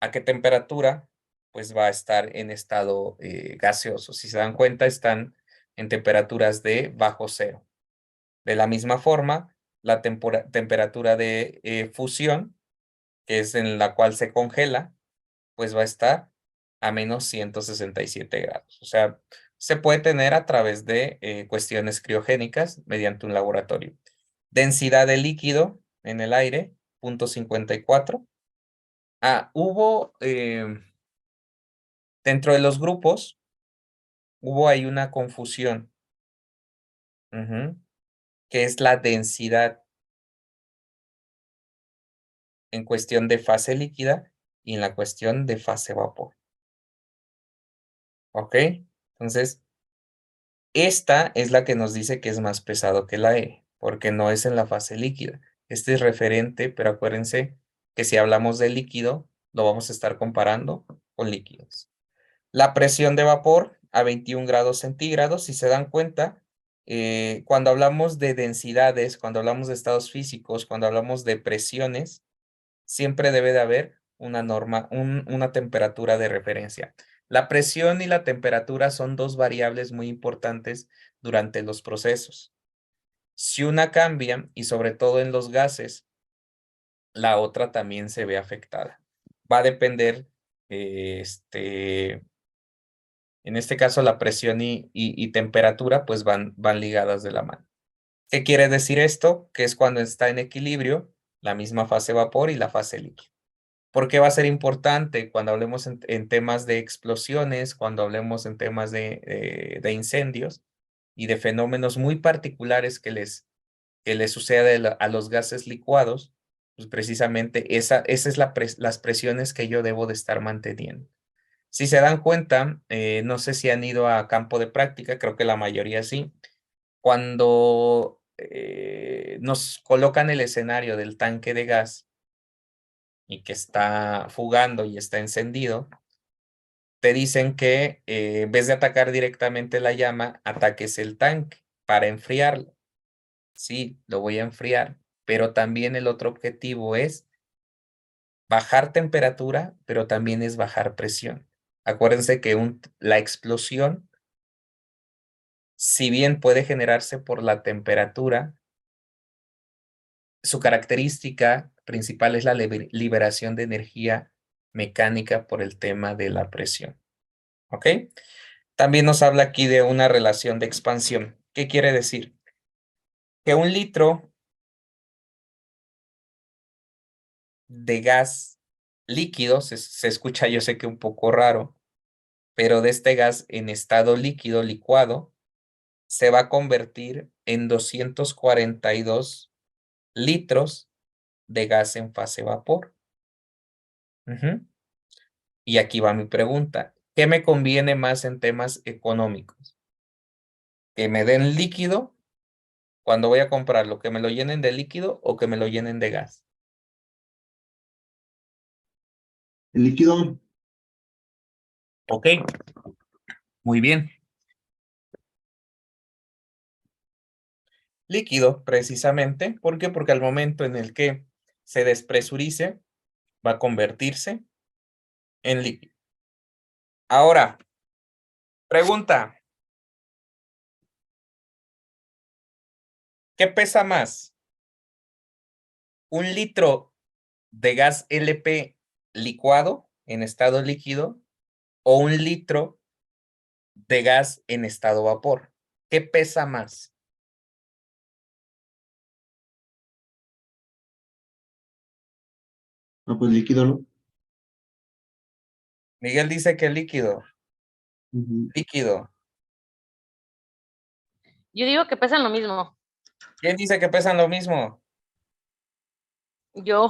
¿A qué temperatura? Pues va a estar en estado gaseoso. Si se dan cuenta, están en temperaturas de bajo cero. De la misma forma, la temperatura de fusión, que es en la cual se congela, pues va a estar a menos 167 grados. O sea, se puede tener a través de cuestiones criogénicas mediante un laboratorio. Densidad de líquido en el aire, 0.54. Hubo Dentro de los grupos hubo ahí una confusión, que es la densidad en cuestión de fase líquida y en la cuestión de fase vapor. ¿Ok? Entonces, esta es la que nos dice que es más pesado que la E, porque no es en la fase líquida. Este es referente, pero acuérdense que si hablamos de líquido, lo vamos a estar comparando con líquidos. La presión de vapor a 21 grados centígrados, si se dan cuenta, cuando hablamos de densidades, cuando hablamos de estados físicos, cuando hablamos de presiones, siempre debe de haber una norma, una temperatura de referencia. La presión y la temperatura son dos variables muy importantes durante los procesos. Si una cambia, y sobre todo en los gases, la otra también se ve afectada. Va a depender, en este caso la presión y temperatura, pues van ligadas de la mano. ¿Qué quiere decir esto? Que es cuando está en equilibrio la misma fase vapor y la fase líquida. ¿Por qué va a ser importante cuando hablemos en temas de explosiones, cuando hablemos en temas de incendios y de fenómenos muy particulares que les sucede a los gases licuados? Pues precisamente esa es las presiones que yo debo de estar manteniendo. Si se dan cuenta, no sé si han ido a campo de práctica, creo que la mayoría sí. Cuando nos colocan el escenario del tanque de gas y que está fugando y está encendido, te dicen que en vez de atacar directamente la llama, ataques el tanque para enfriarlo. Sí, lo voy a enfriar, pero también el otro objetivo es bajar temperatura, pero también es bajar presión. Acuérdense que la explosión, si bien puede generarse por la temperatura, su característica principal es la liberación de energía mecánica por el tema de la presión. ¿Ok? También nos habla aquí de una relación de expansión. ¿Qué quiere decir? Que 1 litro de gas líquido, se escucha yo sé que un poco raro, pero de este gas en estado líquido, licuado, se va a convertir en 242 litros de gas en fase vapor. Y aquí va mi pregunta. ¿Qué me conviene más en temas económicos? ¿Que me den líquido cuando voy a comprarlo? ¿Que me lo llenen de líquido o que me lo llenen de gas? El líquido, Ok, muy bien. Líquido, precisamente. ¿Por qué? Porque al momento en el que se despresurice, va a convertirse en líquido. Ahora, pregunta. ¿Qué pesa más? ¿1 litro de gas LP licuado en estado líquido o 1 litro de gas en estado vapor? ¿Qué pesa más? no, pues líquido, ¿no? Miguel dice que líquido. Ujú. Líquido. Yo digo que pesan lo mismo. ¿Quién dice que pesan lo mismo? Yo,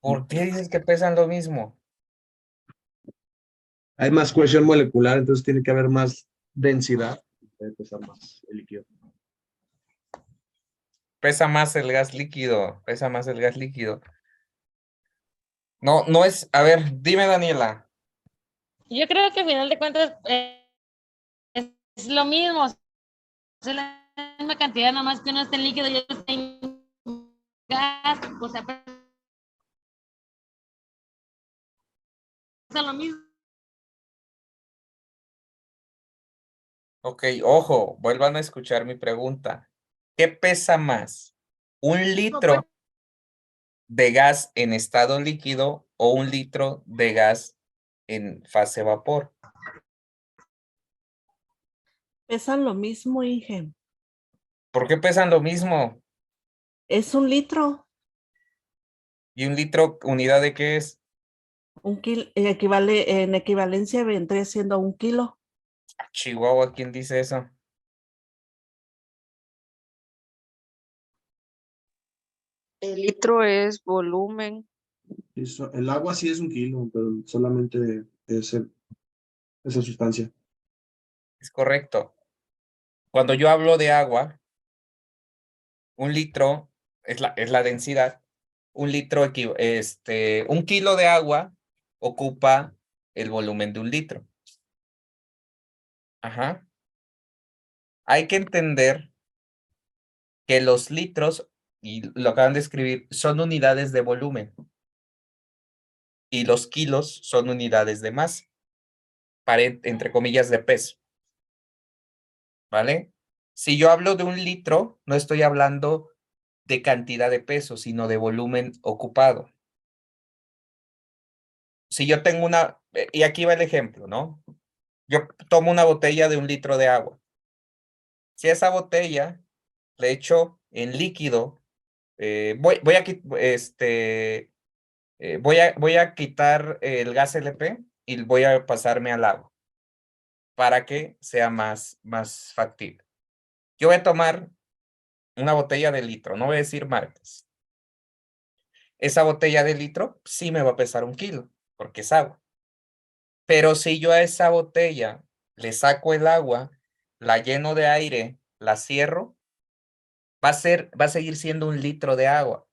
¿Por qué dices que pesan lo mismo? Hay más cohesión molecular, entonces tiene que haber más densidad. Debe pesar más el líquido. Pesa más el gas líquido. Pesa más el gas líquido. No, no es. A ver, dime, Daniela. yo creo que al final de cuentas es lo mismo. Es la misma cantidad, nomás que uno está en líquido y otro está en gas. O sea, pesa lo mismo. Ok, ojo, vuelvan a escuchar mi pregunta. ¿Qué pesa más? ¿1 litro de gas en estado líquido o 1 litro de gas en fase vapor? Pesan lo mismo, Inge. ¿Por qué pesan lo mismo? Es 1 litro. ¿Y 1 litro unidad de qué es? Un kilo, en equivalencia vendría siendo 1 kilo. Chihuahua, ¿quién dice eso? El litro es volumen. El agua sí es 1 kilo, pero solamente esa sustancia. Es correcto. Cuando yo hablo de agua, 1 litro es la densidad. 1 litro, 1 kilo de agua ocupa el volumen de 1 litro. Ajá. Hay que entender que los litros, y lo acaban de escribir, son unidades de volumen. Y los kilos son unidades de masa, entre comillas, de peso. ¿Vale? Si yo hablo de 1 litro, no estoy hablando de cantidad de peso, sino de volumen ocupado. Si yo tengo y aquí va el ejemplo, ¿no? Yo tomo una botella de 1 litro de agua. Si a esa botella le echo en líquido, voy a quitar el gas LP y voy a pasarme al agua para que sea más factible. Yo voy a tomar una botella de litro, no voy a decir marcas. Esa botella de litro sí me va a pesar 1 kilo, porque es agua. Pero si yo a esa botella le saco el agua, la lleno de aire, la cierro, va a seguir siendo 1 litro de agua.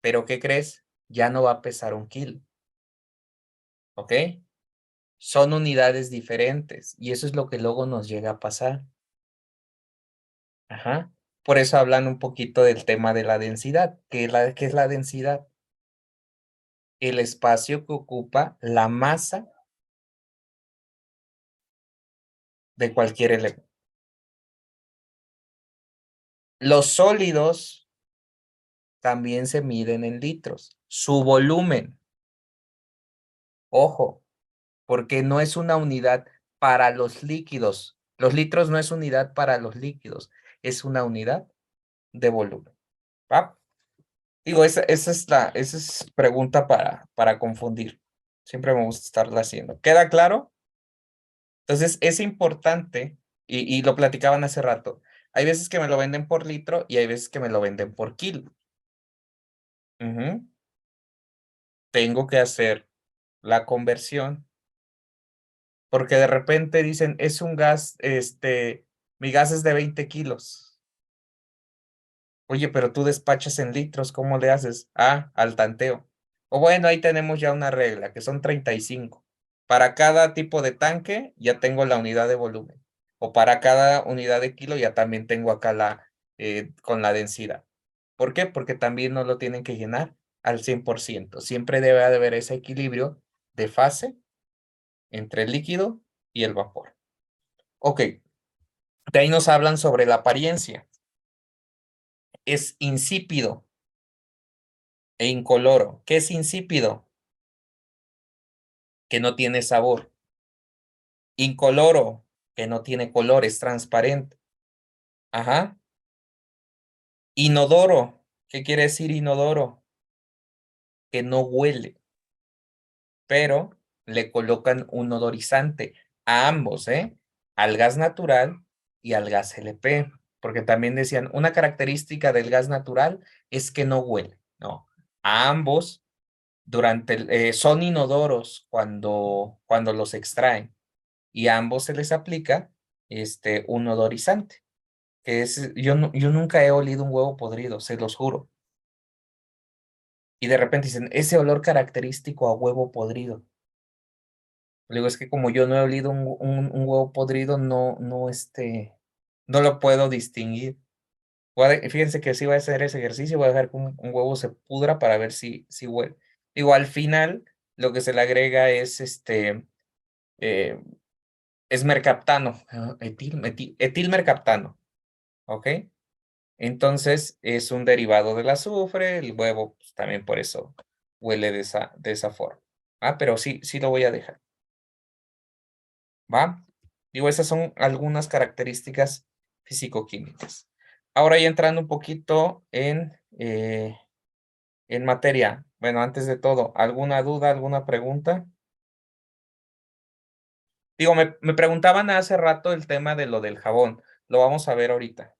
Pero ¿qué crees? Ya no va a pesar 1 kilo. ¿Ok? Son unidades diferentes y eso es lo que luego nos llega a pasar. Ajá. Por eso hablan un poquito del tema de la densidad. ¿Qué es la densidad? El espacio que ocupa la masa de cualquier elemento. Los sólidos también se miden en litros. Su volumen, ojo, porque no es una unidad para los líquidos. Los litros no es unidad para los líquidos, es una unidad de volumen. ¿Va? Digo, esa es pregunta para confundir. Siempre me gusta estarla haciendo. ¿Queda claro? Entonces, es importante, y lo platicaban hace rato, hay veces que me lo venden por litro y hay veces que me lo venden por kilo. Ujú. Tengo que hacer la conversión, porque de repente dicen, es un gas, mi gas es de 20 kilos. Oye, pero tú despachas en litros, ¿cómo le haces? Ah, al tanteo. O bueno, ahí tenemos ya una regla, que son 35. Para cada tipo de tanque ya tengo la unidad de volumen. O para cada unidad de kilo ya también tengo acá con la densidad. ¿Por qué? Porque también no lo tienen que llenar al 100%. Siempre debe de haber ese equilibrio de fase entre el líquido y el vapor. Ok, de ahí nos hablan sobre la apariencia. Es insípido e incoloro. ¿Qué es insípido? Que no tiene sabor. Incoloro, que no tiene color, es transparente. Ajá. Inodoro, ¿qué quiere decir inodoro? Que no huele, pero le colocan un odorizante a ambos, ¿eh? Al gas natural y al gas LP, porque también decían, una característica del gas natural es que no huele, ¿no? A ambos son inodoros cuando los extraen y a ambos se les aplica un odorizante, que yo nunca he olido un huevo podrido, se los juro. Y de repente dicen, ese olor característico a huevo podrido. Le digo, es que como yo no he olido un huevo podrido, no lo puedo distinguir. Fíjense que si voy a hacer ese ejercicio, voy a dejar que un huevo se pudra para ver si huele. Digo, al final, lo que se le agrega eh, es mercaptano, etilmercaptano, ¿ok? Entonces, es un derivado del azufre, el huevo pues, también por eso huele de esa forma. Pero sí lo voy a dejar. ¿Va? Digo, esas son algunas características físico-químicas. Ahora ya entrando un poquito en en materia. Bueno, antes de todo, ¿alguna duda, alguna pregunta? Digo, me preguntaban hace rato el tema de lo del jabón. Lo vamos a ver ahorita.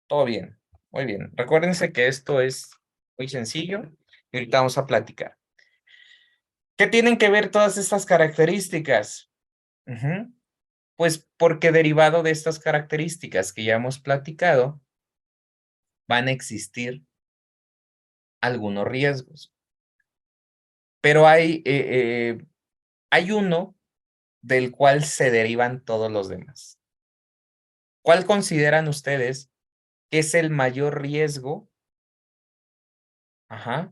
Todo bien, muy bien. Recuérdense que esto es muy sencillo y ahorita vamos a platicar. ¿Qué tienen que ver todas estas características? Ujú. Pues porque derivado de estas características que ya hemos platicado, van a existir algunos riesgos. Pero hay uno del cual se derivan todos los demás. ¿Cuál consideran ustedes que es el mayor riesgo, ajá,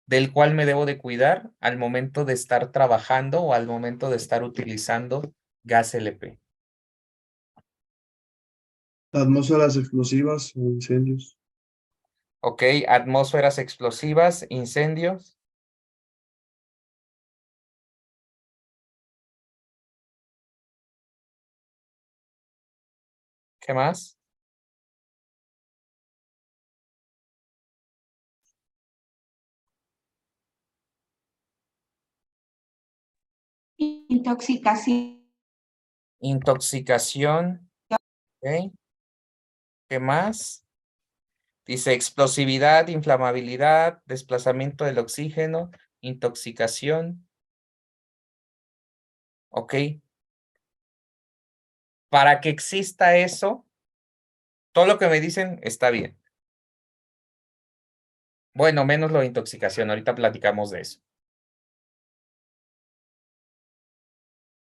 del cual me debo de cuidar al momento de estar trabajando o al momento de estar utilizando gas LP? Atmósferas explosivas o incendios. Ok, atmósferas explosivas, incendios. ¿Qué más? Intoxicación. Intoxicación. Ok, ¿qué más? Dice explosividad, inflamabilidad, desplazamiento del oxígeno, intoxicación. Ok. Para que exista eso, todo lo que me dicen está bien. Bueno, menos lo de intoxicación, ahorita platicamos de eso.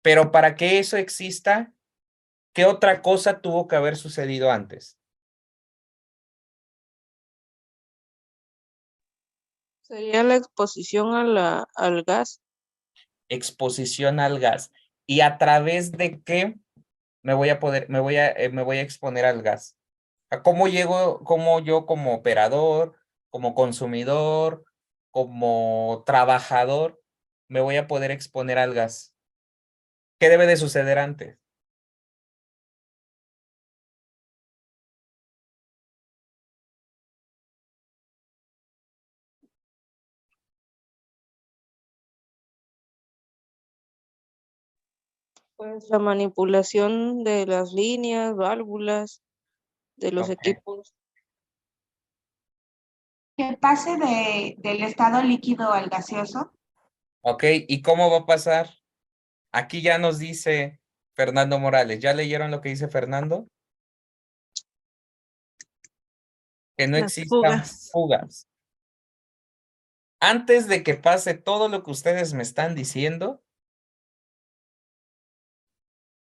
Pero para que eso exista, ¿qué otra cosa tuvo que haber sucedido antes? Sería la exposición al gas. Exposición al gas. ¿Y a través de qué me voy a exponer al gas? ¿A cómo llego, cómo yo como operador, como consumidor, como trabajador, me voy a poder exponer al gas? ¿Qué debe de suceder antes? Pues la manipulación de las líneas, válvulas, de los Ok. equipos. Que pase del estado líquido al gaseoso. Ok, ¿y cómo va a pasar? Aquí ya nos dice Fernando Morales. ¿Ya leyeron lo que dice Fernando? Que no Las existan fugas. fugas. Antes de que pase todo lo que ustedes me están diciendo,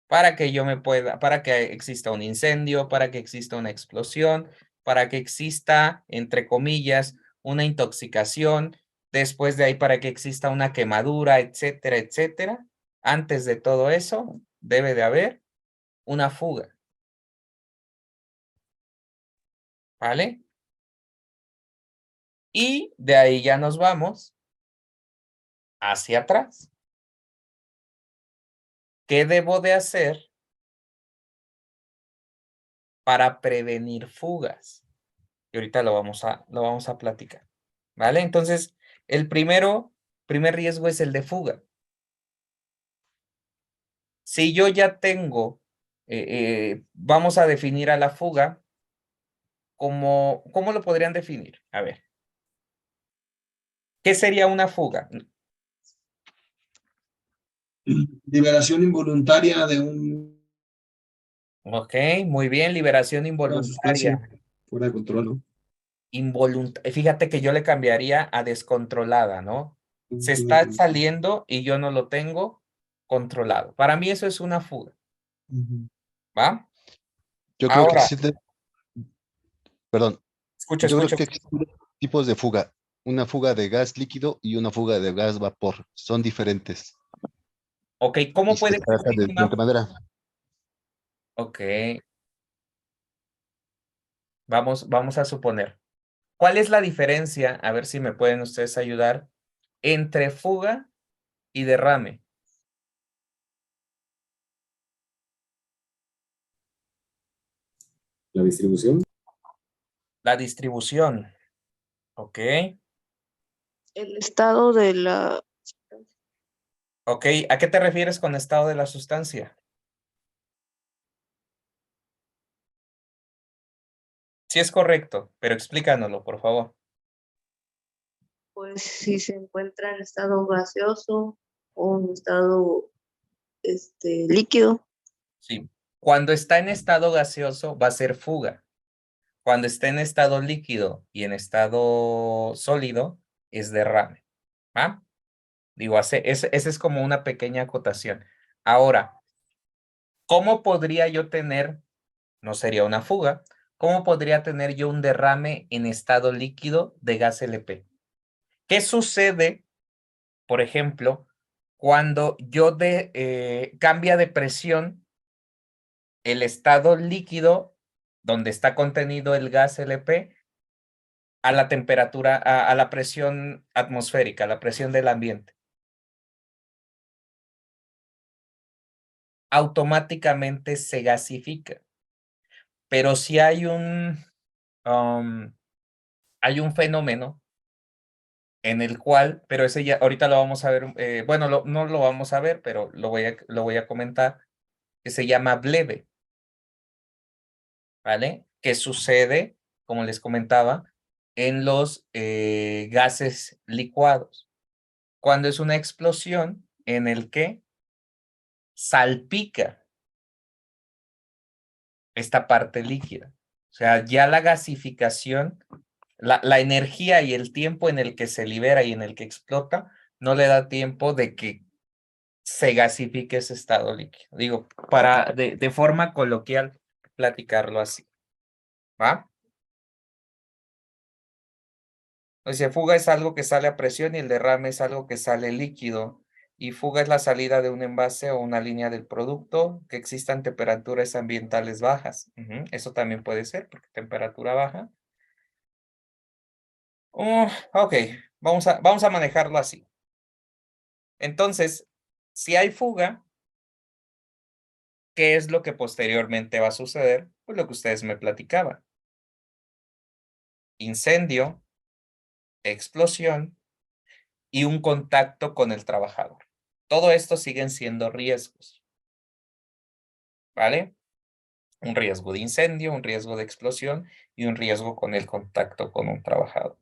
para que yo me pueda, para que exista un incendio, para que exista una explosión, para que exista, entre comillas, una intoxicación, después de ahí para que exista una quemadura, etcétera, etcétera. Antes de todo eso, debe de haber una fuga. ¿Vale? Y de ahí ya nos vamos hacia atrás. ¿Qué debo de hacer para prevenir fugas? Y ahorita lo vamos a platicar. ¿Vale? Entonces, el primer riesgo es el de fuga. Si yo ya tengo, vamos a definir a la fuga como, ¿cómo lo podrían definir? A ver, ¿qué sería una fuga? Liberación involuntaria de Ok, muy bien, liberación una sustancia involuntaria. fuera de control, ¿no? Fíjate que yo le cambiaría a descontrolada, ¿no? Se está saliendo y yo no lo tengo controlado. Para mí eso es una fuga, Ujú. ¿va? Yo creo que Ahora, existen, perdón, escucha, yo creo escucha. que existen dos tipos de fuga. Una fuga de gas líquido y una fuga de gas vapor. Son diferentes. Ok, Y ¿cómo se puede trata existir de una? diferente manera. Ok, vamos a suponer. ¿Cuál es la diferencia? A ver si me pueden ustedes ayudar entre fuga y derrame. La distribución. La distribución. Ok. El estado de la... Ok. ¿A qué te refieres con estado de la sustancia? Sí es correcto, pero explícanoslo, por favor. Pues si se encuentra en estado gaseoso o en estado líquido. Sí. Cuando está en estado gaseoso va a ser fuga. Cuando está en estado líquido y en estado sólido es derrame. ¿Va? Digo, esa es como una pequeña acotación. Ahora, ¿cómo podría yo tener, no sería una fuga, cómo podría tener yo un derrame en estado líquido de gas LP? ¿Qué sucede, por ejemplo, cuando yo cambia de presión el estado líquido donde está contenido el gas LP a la temperatura, a la presión atmosférica, a la presión del ambiente? Automáticamente se gasifica. Pero si hay hay un fenómeno en el cual, pero ese ya ahorita lo vamos a ver, bueno, no lo vamos a ver, pero lo voy a comentar, que se llama Bleve, ¿vale? Que sucede, como les comentaba, en los gases licuados, cuando es una explosión en el que salpica esta parte líquida. O sea, ya la gasificación, la energía y el tiempo en el que se libera y en el que explota, no le da tiempo de que se gasifique ese estado líquido. Digo, para de forma coloquial platicarlo así. ¿Va? O sea, fuga es algo que sale a presión y el derrame es algo que sale líquido. Y fuga es la salida de un envase o una línea del producto que existan temperaturas ambientales bajas. Eso también puede ser, porque temperatura baja. Ok, vamos a manejarlo así. Entonces, si hay fuga, ¿qué es lo que posteriormente va a suceder? Pues lo que ustedes me platicaban. Incendio, explosión y un contacto con el trabajador. Todo esto siguen siendo riesgos, ¿vale? Un riesgo de incendio, un riesgo de explosión y un riesgo con el contacto con un trabajador.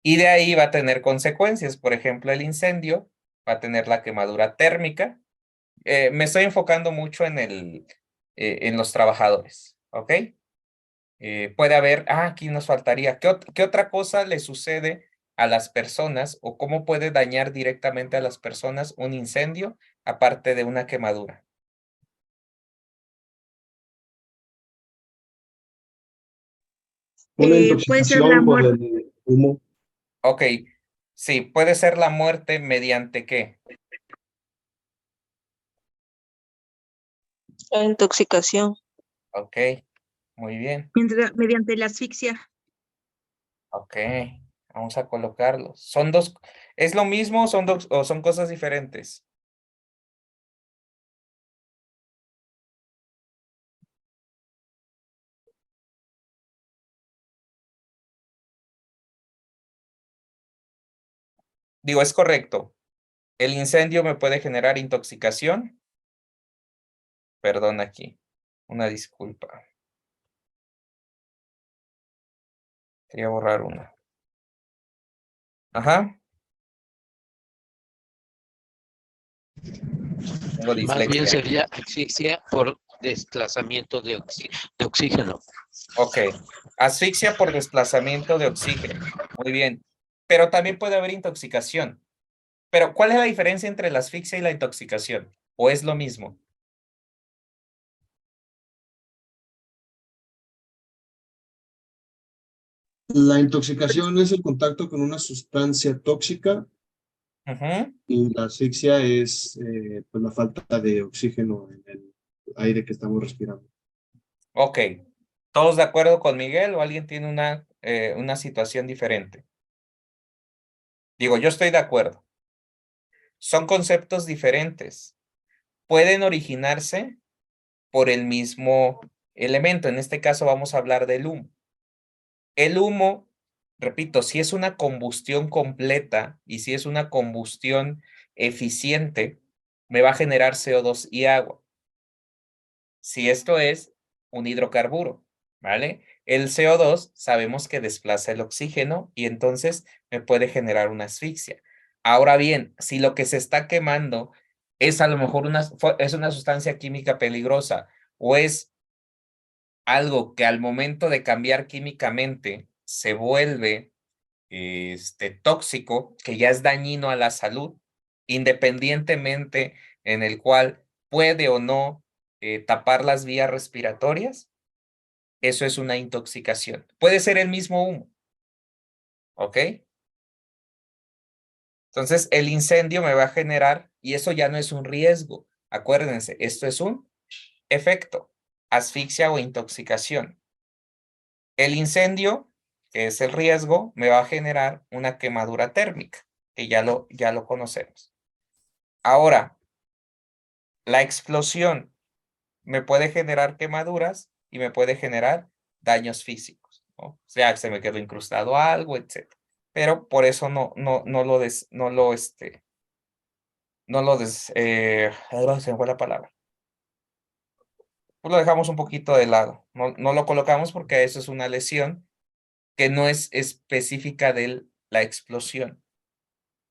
Y de ahí va a tener consecuencias. Por ejemplo, el incendio va a tener la quemadura térmica. Me estoy enfocando mucho en los trabajadores, ¿ok? Puede haber, aquí nos faltaría, ¿qué otra cosa le sucede a las personas o cómo puede dañar directamente a las personas un incendio aparte de una quemadura? Una Puede ser intoxicación la por muerte. el humo. Ok, sí, puede ser la muerte mediante qué. La intoxicación. Ok, muy bien. Mediante la asfixia. Ok, vamos a colocarlos. ¿Es lo mismo o son cosas diferentes? Digo, es correcto. El incendio me puede generar intoxicación. Perdón aquí, una disculpa. Quería borrar una. Ajá. Tengo Más bien dislexia. sería asfixia por desplazamiento de oxígeno. Ok. Asfixia por desplazamiento de oxígeno. Muy bien. Pero también puede haber intoxicación. Pero, ¿cuál es la diferencia entre la asfixia y la intoxicación? ¿O es lo mismo? La intoxicación es el contacto con una sustancia tóxica Ujú. y la asfixia es pues la falta de oxígeno en el aire que estamos respirando. Ok. ¿Todos de acuerdo con Miguel o alguien tiene una una situación diferente. Digo, yo estoy de acuerdo. Son conceptos diferentes. Pueden originarse por el mismo elemento. En este caso vamos a hablar del humo. El humo, repito, si es una combustión completa y si es una combustión eficiente, me va a generar CO2 y agua. Si esto es un hidrocarburo, ¿vale? El CO2 sabemos que desplaza el oxígeno y entonces me puede generar una asfixia. Ahora bien, si lo que se está quemando es a lo mejor es una sustancia química peligrosa o es algo que al momento de cambiar químicamente se vuelve tóxico, que ya es dañino a la salud, independientemente en el cual puede o no tapar las vías respiratorias, eso es una intoxicación. Puede ser el mismo humo, ¿ok? Entonces, el incendio me va a generar, y eso ya no es un riesgo. Acuérdense, esto es un efecto, asfixia o intoxicación. El incendio, que es el riesgo, me va a generar una quemadura térmica, que ya lo conocemos. Ahora, la explosión me puede generar quemaduras y me puede generar daños físicos, ¿no? O sea, que se me quedó incrustado algo, etc. Pero por eso se me fue la palabra. Pues lo dejamos un poquito de lado. No lo colocamos porque eso es una lesión que no es específica de la explosión.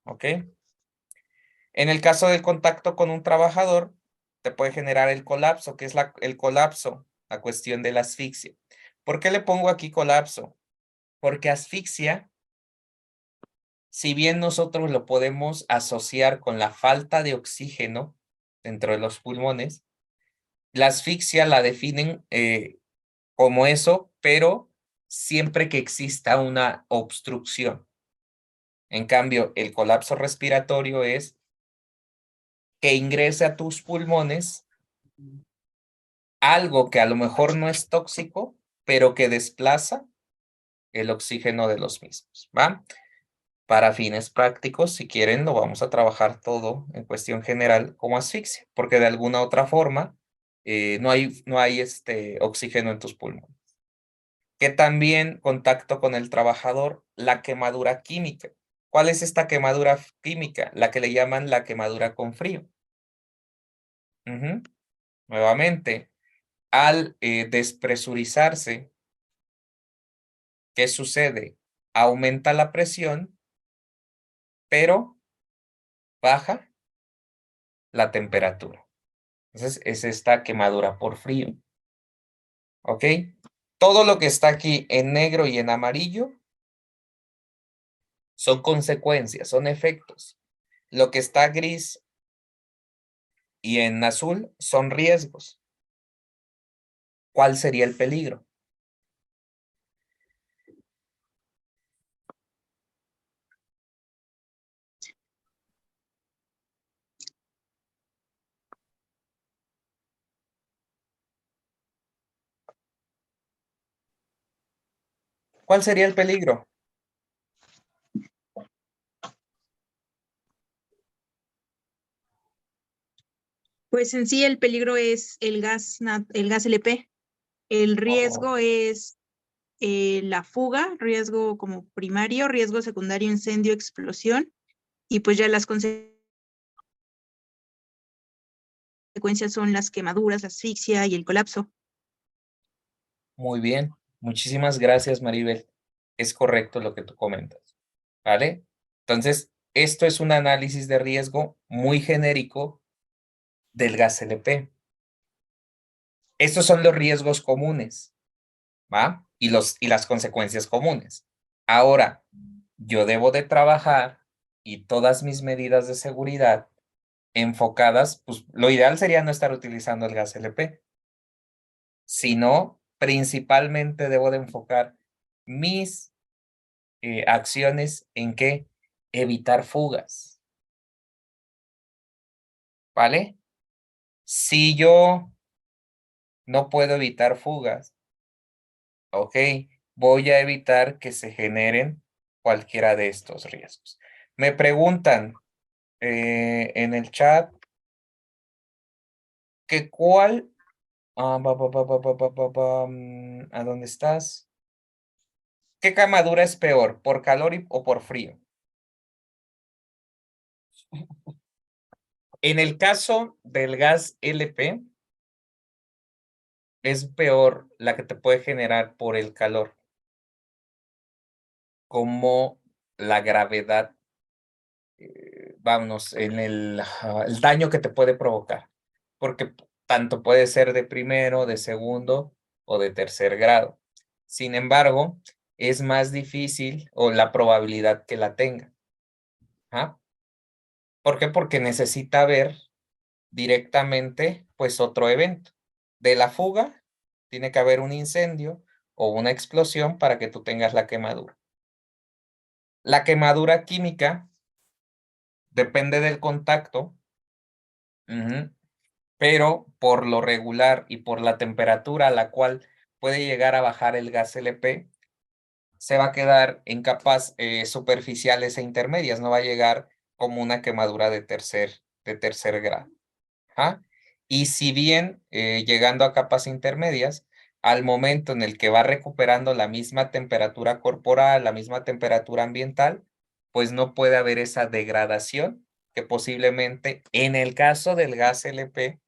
¿Ok? En el caso del contacto con un trabajador, te puede generar el colapso, que es el colapso, la cuestión de la asfixia. ¿Por qué le pongo aquí colapso? Porque asfixia, si bien nosotros lo podemos asociar con la falta de oxígeno dentro de los pulmones, la asfixia la definen como eso, pero siempre que exista una obstrucción. En cambio, el colapso respiratorio es que ingrese a tus pulmones algo que a lo mejor no es tóxico, pero que desplaza el oxígeno de los mismos, ¿va? Para fines prácticos, si quieren, lo vamos a trabajar todo en cuestión general como asfixia, porque de alguna otra forma no hay oxígeno en tus pulmones. Que también contacto con el trabajador, la quemadura química. ¿Cuál es esta quemadura química? La que le llaman la quemadura con frío. Nuevamente, al despresurizarse, ¿qué sucede? Aumenta la presión, pero baja la temperatura. Entonces, es esta quemadura por frío. ¿Ok? Todo lo que está aquí en negro y en amarillo son consecuencias, son efectos. Lo que está gris y en azul son riesgos. ¿Cuál sería el peligro? ¿Cuál sería el peligro? Pues en sí el peligro es el gas LP. El riesgo es la fuga, riesgo como primario, riesgo secundario, incendio, explosión, y pues ya las consecuencias son las quemaduras, la asfixia y el colapso. Muy bien. Muchísimas gracias, Maribel. Es correcto lo que tú comentas. ¿Vale? Entonces, esto es un análisis de riesgo muy genérico del gas LP. Estos son los riesgos comunes, ¿va? Y las consecuencias comunes. Ahora, yo debo de trabajar y todas mis medidas de seguridad enfocadas, pues lo ideal sería no estar utilizando el gas LP, sino principalmente debo de enfocar mis acciones en que evitar fugas, ¿vale? Si yo no puedo evitar fugas, ok, voy a evitar que se generen cualquiera de estos riesgos. Me preguntan en el chat que cuál... ¿a dónde estás? ¿Qué quemadura es peor, por calor o por frío? En el caso del gas LP, es peor la que te puede generar por el calor, como la gravedad, vámonos, en el daño que te puede provocar, porque tanto puede ser de primero, de segundo o de tercer grado. Sin embargo, es más difícil o la probabilidad que la tenga. ¿Ah? ¿Por qué? Porque necesita ver directamente, pues, otro evento. De la fuga, tiene que haber un incendio o una explosión para que tú tengas la quemadura. La quemadura química depende del contacto, pero por lo regular y por la temperatura a la cual puede llegar a bajar el gas LP, se va a quedar en capas superficiales e intermedias, no va a llegar como una quemadura de tercer grado. ¿Ah? Y si bien llegando a capas intermedias, al momento en el que va recuperando la misma temperatura corporal, la misma temperatura ambiental, pues no puede haber esa degradación que posiblemente en el caso del gas LP,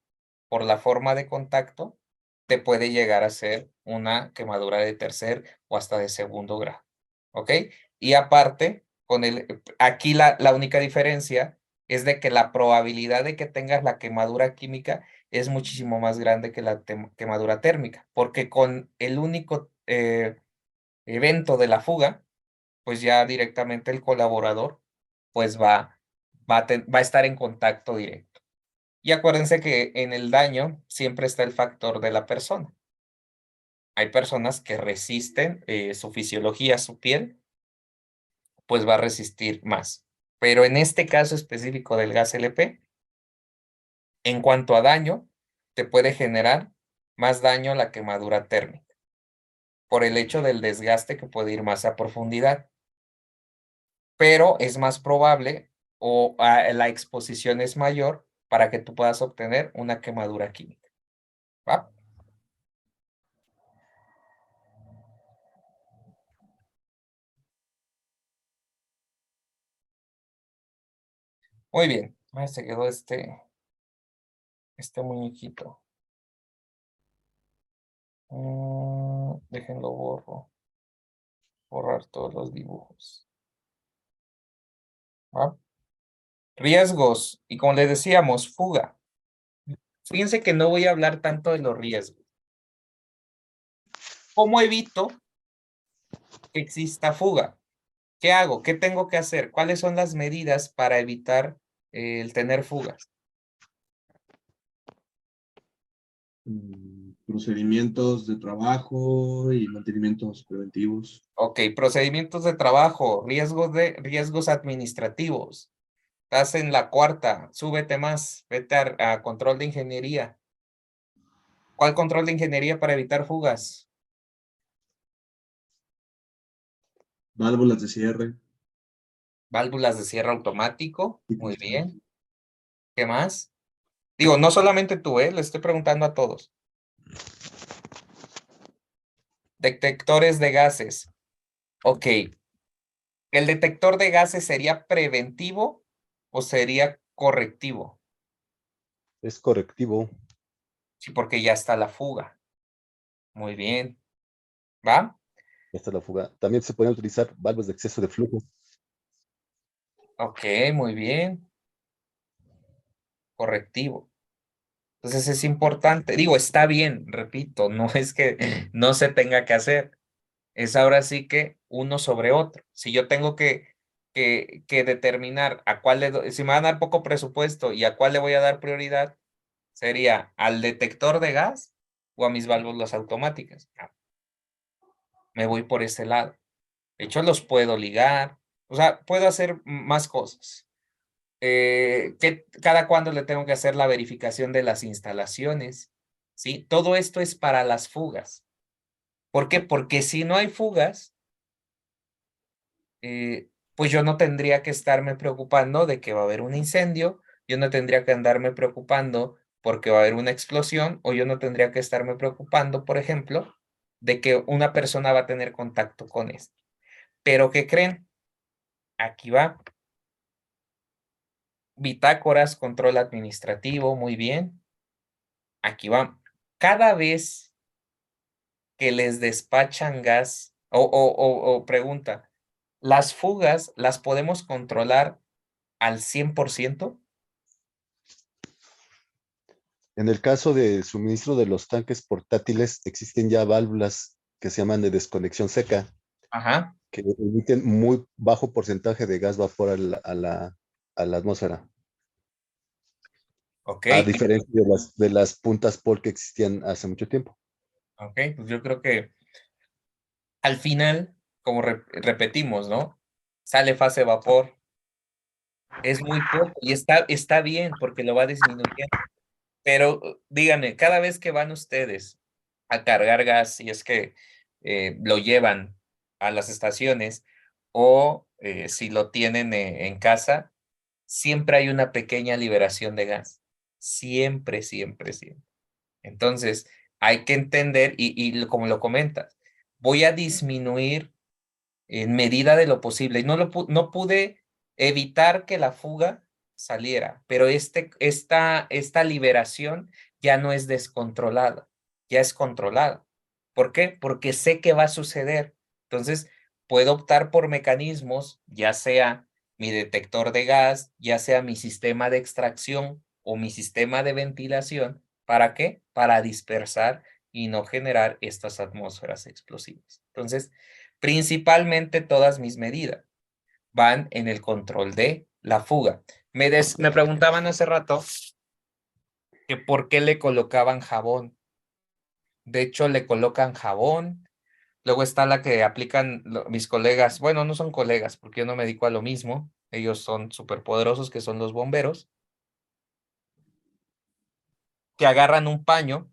por la forma de contacto, te puede llegar a ser una quemadura de tercer o hasta de segundo grado. ¿Ok? Y aparte, aquí la única diferencia es de que la probabilidad de que tengas la quemadura química es muchísimo más grande que la quemadura térmica, porque con el único evento de la fuga, pues ya directamente el colaborador pues va a estar en contacto directo. Y acuérdense que en el daño siempre está el factor de la persona. Hay personas que resisten su fisiología, su piel, pues va a resistir más. Pero en este caso específico del gas LP, en cuanto a daño, te puede generar más daño la quemadura térmica, por el hecho del desgaste que puede ir más a profundidad. Pero es más probable o la exposición es mayor para que tú puedas obtener una quemadura química. ¿Va? Muy bien. Ahí se quedó este muñequito. Déjenlo borrar todos los dibujos. ¿Va? Riesgos. Y como les decíamos, fuga. Fíjense que no voy a hablar tanto de los riesgos. ¿Cómo evito que exista fuga? ¿Qué hago? ¿Qué tengo que hacer? ¿Cuáles son las medidas para evitar el tener fugas? Procedimientos de trabajo y mantenimientos preventivos. Ok, procedimientos de trabajo, riesgos administrativos. Estás en la cuarta, súbete más, vete a control de ingeniería. ¿Cuál control de ingeniería para evitar fugas? Válvulas de cierre. Válvulas de cierre automático. Muy bien. ¿Qué más? Digo, no solamente tú, le estoy preguntando a todos. Detectores de gases. Ok. ¿El detector de gases sería preventivo o sería correctivo? Es correctivo. Sí, porque ya está la fuga. Muy bien. ¿Va? Ya está la fuga. También se pueden utilizar válvulas de exceso de flujo. Ok, muy bien. Correctivo. Entonces es importante. Digo, está bien, repito, no es que no se tenga que hacer. Es ahora sí que uno sobre otro. Si yo tengo que determinar a cuál si me van a dar poco presupuesto y a cuál le voy a dar prioridad, sería al detector de gas o a mis válvulas automáticas. Me voy por ese lado. De hecho, los puedo ligar, o sea, puedo hacer más cosas. Cada cuándo le tengo que hacer la verificación de las instalaciones, ¿sí? Todo esto es para las fugas. ¿Por qué? Porque si no hay fugas, pues yo no tendría que estarme preocupando de que va a haber un incendio, yo no tendría que andarme preocupando porque va a haber una explosión, o yo no tendría que estarme preocupando, por ejemplo, de que una persona va a tener contacto con esto. Pero ¿qué creen? Aquí va. Bitácoras, control administrativo, muy bien. Aquí va. Cada vez que les despachan gas, o pregunta, ¿las fugas las podemos controlar al 100%? En el caso del suministro de los tanques portátiles, existen ya válvulas que se llaman de desconexión seca, Ajá, que emiten muy bajo porcentaje de gas vapor a la atmósfera, ok. a diferencia de las puntas POL que existían hace mucho tiempo. Ok, pues yo creo que al final, como repetimos, ¿no? Sale fase vapor, es muy poco y está bien porque lo va disminuyendo. Pero díganme, cada vez que van ustedes a cargar gas, si es que lo llevan a las estaciones o si lo tienen en casa, siempre hay una pequeña liberación de gas. Siempre, siempre, siempre. Entonces, hay que entender, como lo comentas, voy a disminuir en medida de lo posible. Y no pude evitar que la fuga saliera, pero esta liberación ya no es descontrolada, ya es controlada. ¿Por qué? Porque sé que va a suceder. Entonces, puedo optar por mecanismos, ya sea mi detector de gas, ya sea mi sistema de extracción o mi sistema de ventilación. ¿Para qué? Para dispersar y no generar estas atmósferas explosivas. Entonces, principalmente todas mis medidas van en el control de la fuga. Me preguntaban hace rato que por qué le colocaban jabón. De hecho, le colocan jabón. Luego está la que aplican mis colegas. Bueno, no son colegas porque yo no me dedico a lo mismo. Ellos son superpoderosos, que son los bomberos, que agarran un paño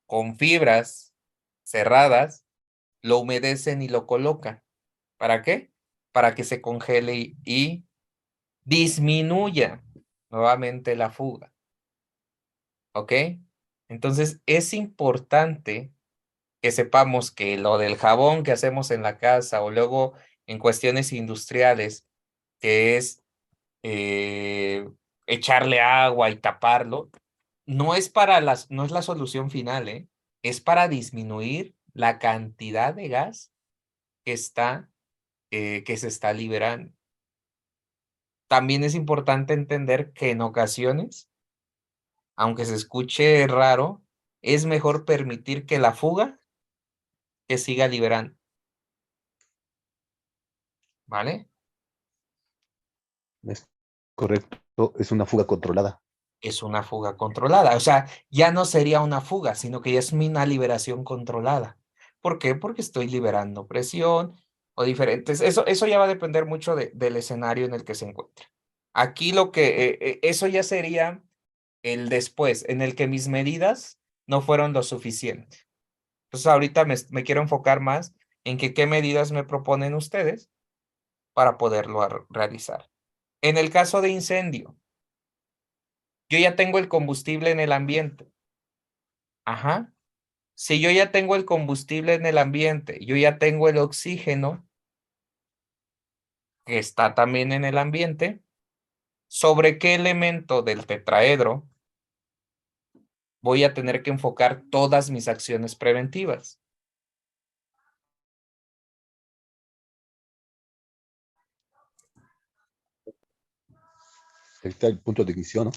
con fibras cerradas, lo humedecen y lo colocan. ¿Para qué? Para que se congele y disminuya nuevamente la fuga. ¿Ok? Entonces es importante que sepamos que lo del jabón que hacemos en la casa o luego en cuestiones industriales, que es echarle agua y taparlo, no es la solución final, ¿eh? Es para disminuir la cantidad de gas que se está liberando. También es importante entender que en ocasiones, aunque se escuche raro, es mejor permitir que la fuga que siga liberando, ¿vale? Es correcto, es una fuga controlada. Es una fuga controlada, o sea, ya no sería una fuga, sino que ya es una liberación controlada. ¿Por qué? Porque estoy liberando presión o diferentes. Eso ya va a depender mucho del escenario en el que se encuentre. Aquí eso ya sería el después, en el que mis medidas no fueron lo suficiente. Entonces ahorita me quiero enfocar más en qué medidas me proponen ustedes para poderlo realizar. En el caso de incendio, yo ya tengo el combustible en el ambiente. Ajá. Si yo ya tengo el combustible en el ambiente, yo ya tengo el oxígeno que está también en el ambiente, ¿sobre qué elemento del tetraedro voy a tener que enfocar todas mis acciones preventivas? Ahí está el punto de ignición, ¿no?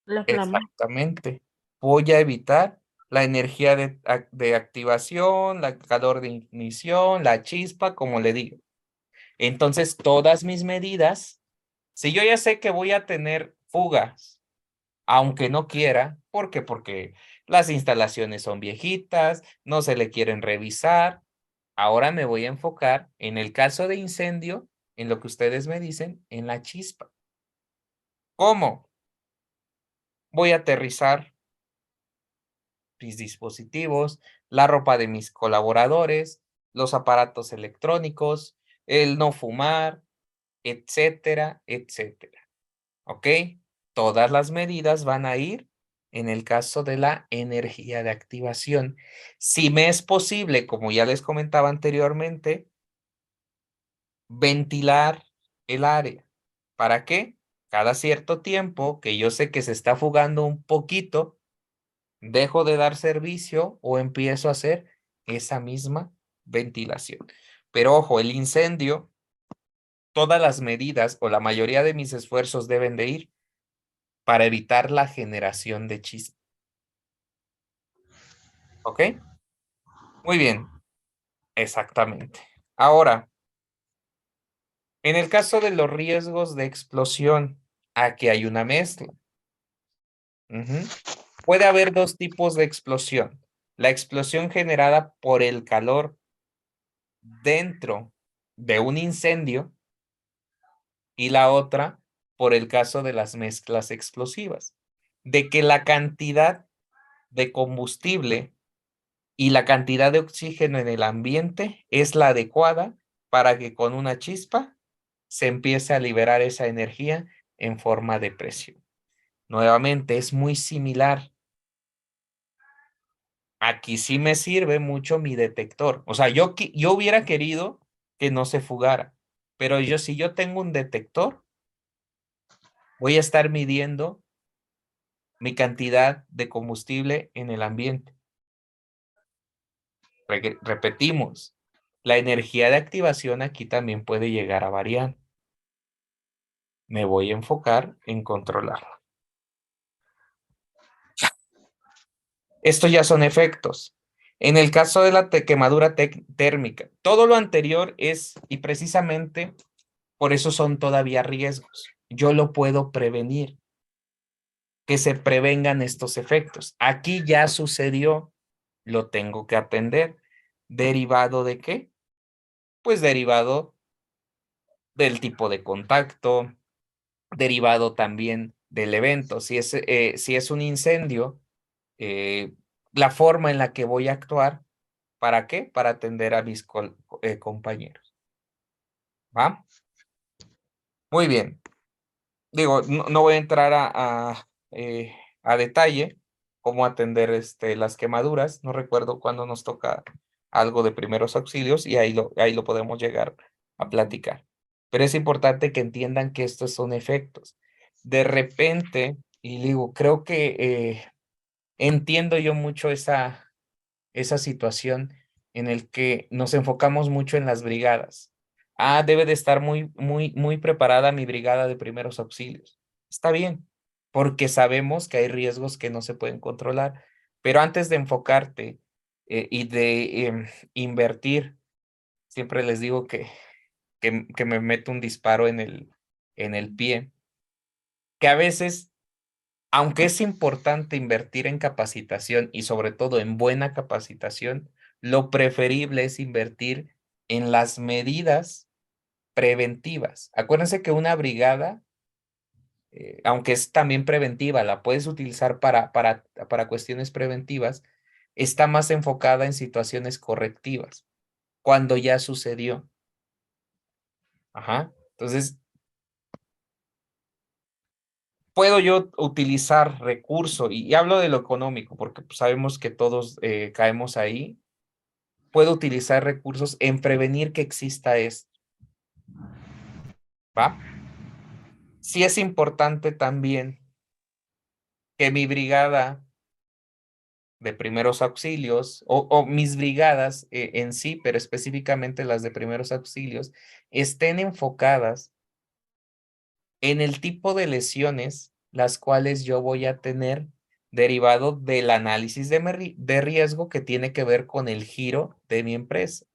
La flama. Exactamente. Voy a evitar la energía de activación, la calor de ignición, la chispa, como le digo. Entonces, todas mis medidas, si yo ya sé que voy a tener fugas, aunque no quiera, ¿por qué? Porque las instalaciones son viejitas, no se le quieren revisar. Ahora me voy a enfocar en el caso de incendio, en lo que ustedes me dicen, en la chispa. ¿Cómo? Voy a aterrizar mis dispositivos, la ropa de mis colaboradores, los aparatos electrónicos, el no fumar, etcétera, etcétera. ¿Ok? Todas las medidas van a ir en el caso de la energía de activación. Si me es posible, como ya les comentaba anteriormente, ventilar el área. ¿Para qué? Cada cierto tiempo que yo sé que se está fugando un poquito, dejo de dar servicio o empiezo a hacer esa misma ventilación. Pero ojo, el incendio, todas las medidas o la mayoría de mis esfuerzos deben de ir para evitar la generación de chispa. ¿Ok? Muy bien, exactamente. Ahora, en el caso de los riesgos de explosión, aquí hay una mezcla. Puede haber dos tipos de explosión. La explosión generada por el calor dentro de un incendio y la otra por el caso de las mezclas explosivas, de que la cantidad de combustible y la cantidad de oxígeno en el ambiente es la adecuada para que con una chispa se empiece a liberar esa energía en forma de presión. Nuevamente, es muy similar. Aquí sí me sirve mucho mi detector. O sea, yo hubiera querido que no se fugara, pero si yo tengo un detector, voy a estar midiendo mi cantidad de combustible en el ambiente. Repetimos, la energía de activación aquí también puede llegar a variar. Me voy a enfocar en controlarla. Estos ya son efectos. En el caso de la quemadura térmica, todo lo anterior es, y precisamente por eso son todavía riesgos. Yo lo puedo prevenir, que se prevengan estos efectos. Aquí ya sucedió, lo tengo que atender. ¿Derivado de qué? Pues derivado del tipo de contacto, derivado también del evento. Si es un incendio, la forma en la que voy a actuar, ¿para qué? Para atender a mis compañeros. ¿Va? Muy bien. Digo, no voy a entrar a detalle cómo atender las quemaduras. No recuerdo cuándo nos toca algo de primeros auxilios y ahí lo podemos llegar a platicar. Pero es importante que entiendan que estos son efectos. De repente, y digo, creo que entiendo yo mucho esa situación en el que nos enfocamos mucho en las brigadas. Debe de estar muy, muy, muy preparada mi brigada de primeros auxilios. Está bien, porque sabemos que hay riesgos que no se pueden controlar, pero antes de enfocarte y de invertir, siempre les digo que me meto un disparo en el pie, que a veces, aunque es importante invertir en capacitación y sobre todo en buena capacitación, lo preferible es invertir en las medidas preventivas. Acuérdense que una brigada, aunque es también preventiva, la puedes utilizar para cuestiones preventivas, está más enfocada en situaciones correctivas, cuando ya sucedió. Ajá. Entonces, puedo yo utilizar recurso, y hablo de lo económico, porque pues, sabemos que todos caemos ahí. Puedo utilizar recursos en prevenir que exista esto. ¿Va? Sí es importante también que mi brigada de primeros auxilios o mis brigadas en sí, pero específicamente las de primeros auxilios, estén enfocadas en el tipo de lesiones las cuales yo voy a tener derivado del análisis de riesgo que tiene que ver con el giro de mi empresa.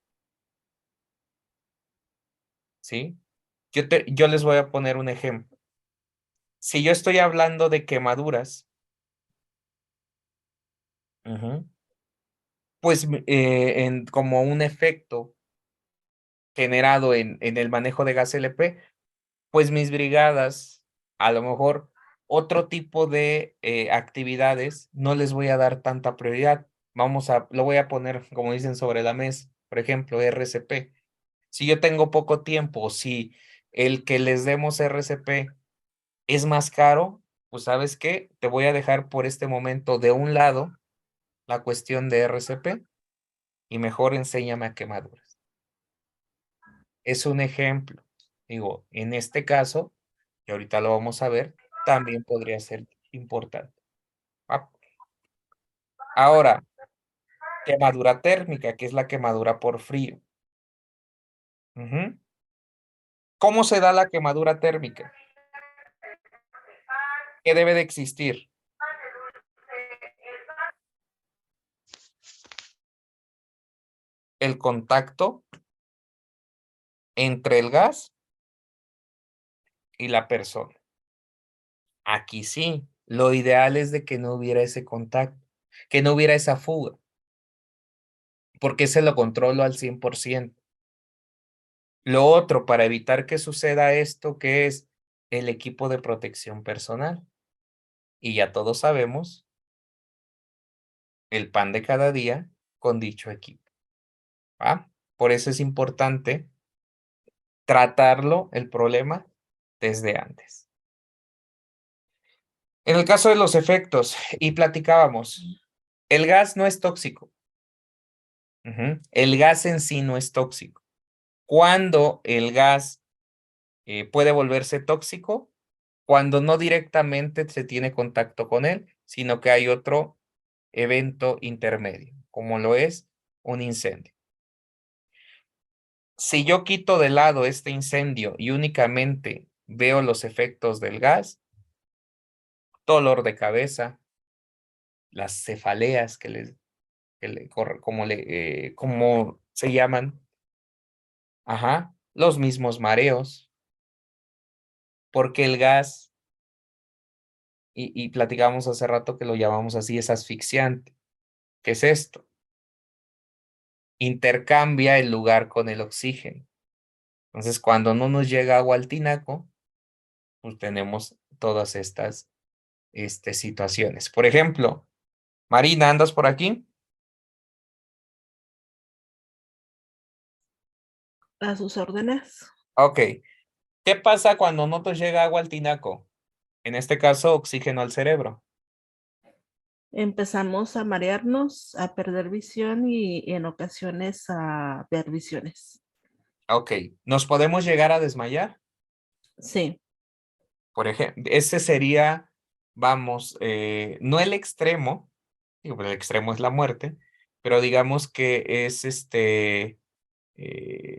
¿Sí? Yo les voy a poner un ejemplo. Si yo estoy hablando de quemaduras, pues como un efecto generado en el manejo de gas LP, pues mis brigadas a lo mejor otro tipo de actividades no les voy a dar tanta prioridad. Lo voy a poner, como dicen, sobre la mesa. Por ejemplo, RCP. Si yo tengo poco tiempo, si el que les demos RCP es más caro, pues ¿sabes qué? Te voy a dejar por este momento de un lado la cuestión de RCP y mejor enséñame a quemaduras. Es un ejemplo. Digo, en este caso, y ahorita lo vamos a ver, también podría ser importante. Ah, ahora, quemadura térmica, que es la quemadura por frío. Ujú. ¿Cómo se da la quemadura térmica? ¿Qué debe de existir? El contacto entre el gas y la persona. Aquí sí, lo ideal es de que no hubiera ese contacto, que no hubiera esa fuga, porque se lo controlo al 100%. Lo otro, para evitar que suceda esto, que es el equipo de protección personal. Y ya todos sabemos el pan de cada día con dicho equipo. ¿Va? Por eso es importante tratarlo, el problema, desde antes. En el caso de los efectos, y platicábamos, el gas no es tóxico. El gas en sí no es tóxico. Cuando el gas puede volverse tóxico, cuando no directamente se tiene contacto con él, sino que hay otro evento intermedio, como lo es un incendio. Si yo quito de lado este incendio y únicamente veo los efectos del gas, dolor de cabeza, las cefaleas como se llaman, ajá, los mismos mareos, porque el gas, y platicamos hace rato que lo llamamos así, es asfixiante. ¿Qué es esto? Intercambia el lugar con el oxígeno. Entonces, cuando no nos llega agua al tinaco, pues tenemos todas estas situaciones. Por ejemplo, Marina, ¿andas por aquí? A sus órdenes. Ok. ¿Qué pasa cuando no nos llega agua al tinaco? En este caso, oxígeno al cerebro. Empezamos a marearnos, a perder visión y en ocasiones a ver visiones. Ok. ¿Nos podemos llegar a desmayar? Sí, Por ejemplo, ese sería, vamos, no el extremo, digo, el extremo es la muerte, pero digamos que es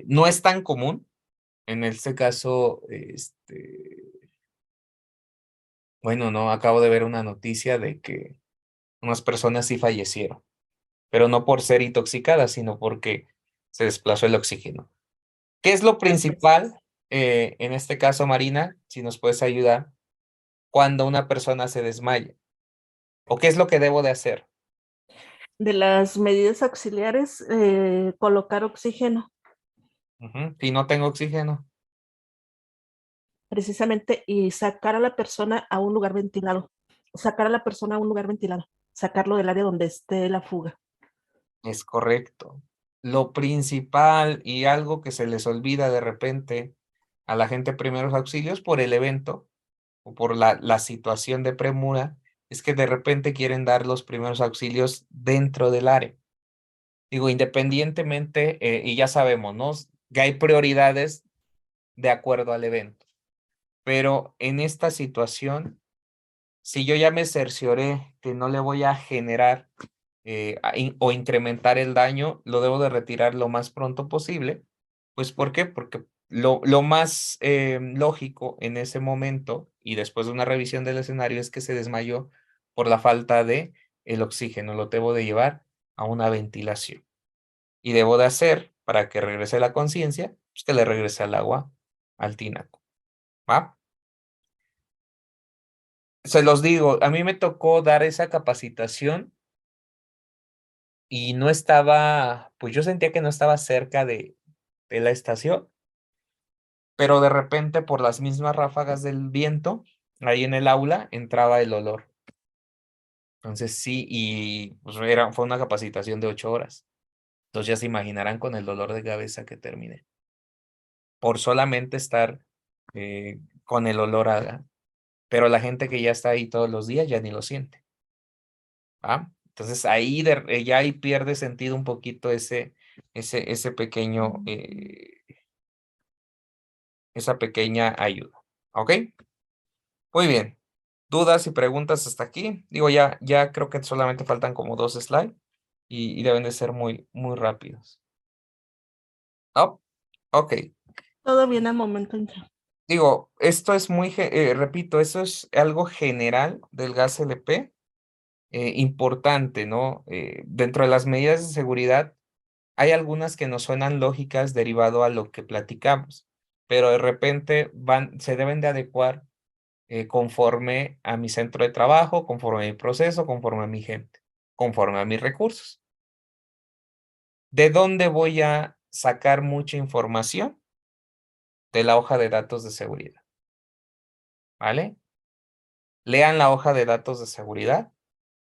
no es tan común. En este caso, bueno, no, acabo de ver una noticia de que unas personas sí fallecieron, pero no por ser intoxicadas, sino porque se desplazó el oxígeno. ¿Qué es lo principal, en este caso, Marina, si nos puedes ayudar, cuando una persona se desmaya? ¿O qué es lo que debo de hacer? de las medidas auxiliares, colocar oxígeno, Si no tengo oxígeno. precisamente, y sacar a la persona a un lugar ventilado. Sacar a la persona a un lugar ventilado. Sacarlo del área donde esté la fuga. Es correcto. Lo principal y algo que se les olvida de repente a la gente de primeros auxilios por el evento o por la situación de premura es que de repente quieren dar los primeros auxilios dentro del área. Digo, independientemente, y ya sabemos, ¿no? Que hay prioridades de acuerdo al evento. Pero en esta situación, si yo ya me cercioré que no le voy a generar o incrementar el daño, lo debo de retirar lo más pronto posible. Pues, ¿por qué? Porque lo más lógico en ese momento y después de una revisión del escenario es que se desmayó por la falta de el oxígeno. Lo debo de llevar a una ventilación. Y debo de hacer, para que regrese la conciencia, pues que le regrese al agua al tinaco. ¿Va? Se los digo, a mí me tocó dar esa capacitación y no estaba, pues yo sentía que no estaba cerca de la estación, pero de repente por las mismas ráfagas del viento, ahí en el aula entraba el olor. Entonces sí, y pues, fue una capacitación de 8 horas. Entonces ya se imaginarán con el dolor de cabeza que terminé. Por solamente estar con el olor a... Pero la gente que ya está ahí todos los días ya ni lo siente. ¿Ah? Entonces ahí ya ahí pierde sentido un poquito ese pequeño, esa pequeña ayuda. ¿Ok? Muy bien. ¿Dudas y preguntas hasta aquí? Digo, ya creo que solamente faltan como 2 slides y deben de ser muy rápidos. ¿No? Ok. Todo bien al momento en que. Digo, esto es repito, eso es algo general del gas LP, importante, ¿no? Dentro de las medidas de seguridad, hay algunas que nos suenan lógicas derivado a lo que platicamos, pero de repente se deben de adecuar conforme a mi centro de trabajo, conforme a mi proceso, conforme a mi gente, conforme a mis recursos. ¿De dónde voy a sacar mucha información? De la hoja de datos de seguridad. ¿Vale? Lean la hoja de datos de seguridad.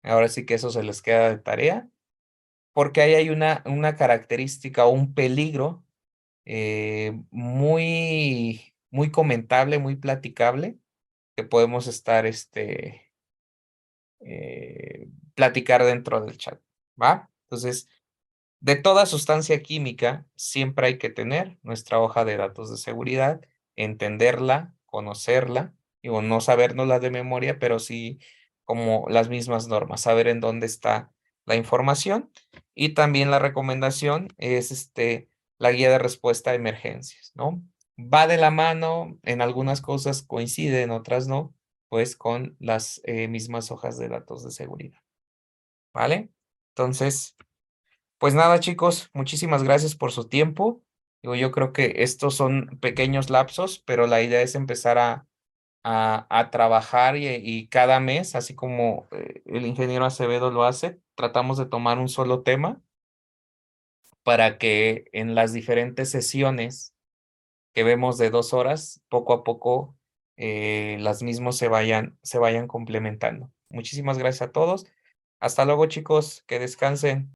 Ahora sí que eso se les queda de tarea, porque ahí hay una característica o un peligro muy comentable, muy platicable, que podemos estar platicar dentro del chat, ¿va? Entonces, de toda sustancia química, siempre hay que tener nuestra hoja de datos de seguridad, entenderla, conocerla, digo, no sabérnosla de memoria, pero sí como las mismas normas, saber en dónde está la información. Y también la recomendación es la guía de respuesta a emergencias, ¿no? Va de la mano, en algunas cosas coincide, en otras no, pues con las mismas hojas de datos de seguridad, ¿vale? Entonces, pues nada, chicos, muchísimas gracias por su tiempo. Digo, yo creo que estos son pequeños lapsos, pero la idea es empezar a trabajar y cada mes, así como el ingeniero Acevedo lo hace, tratamos de tomar un solo tema para que en las diferentes sesiones que vemos de 2 horas, poco a poco las mismas se vayan complementando. Muchísimas gracias a todos. Hasta luego, chicos, que descansen.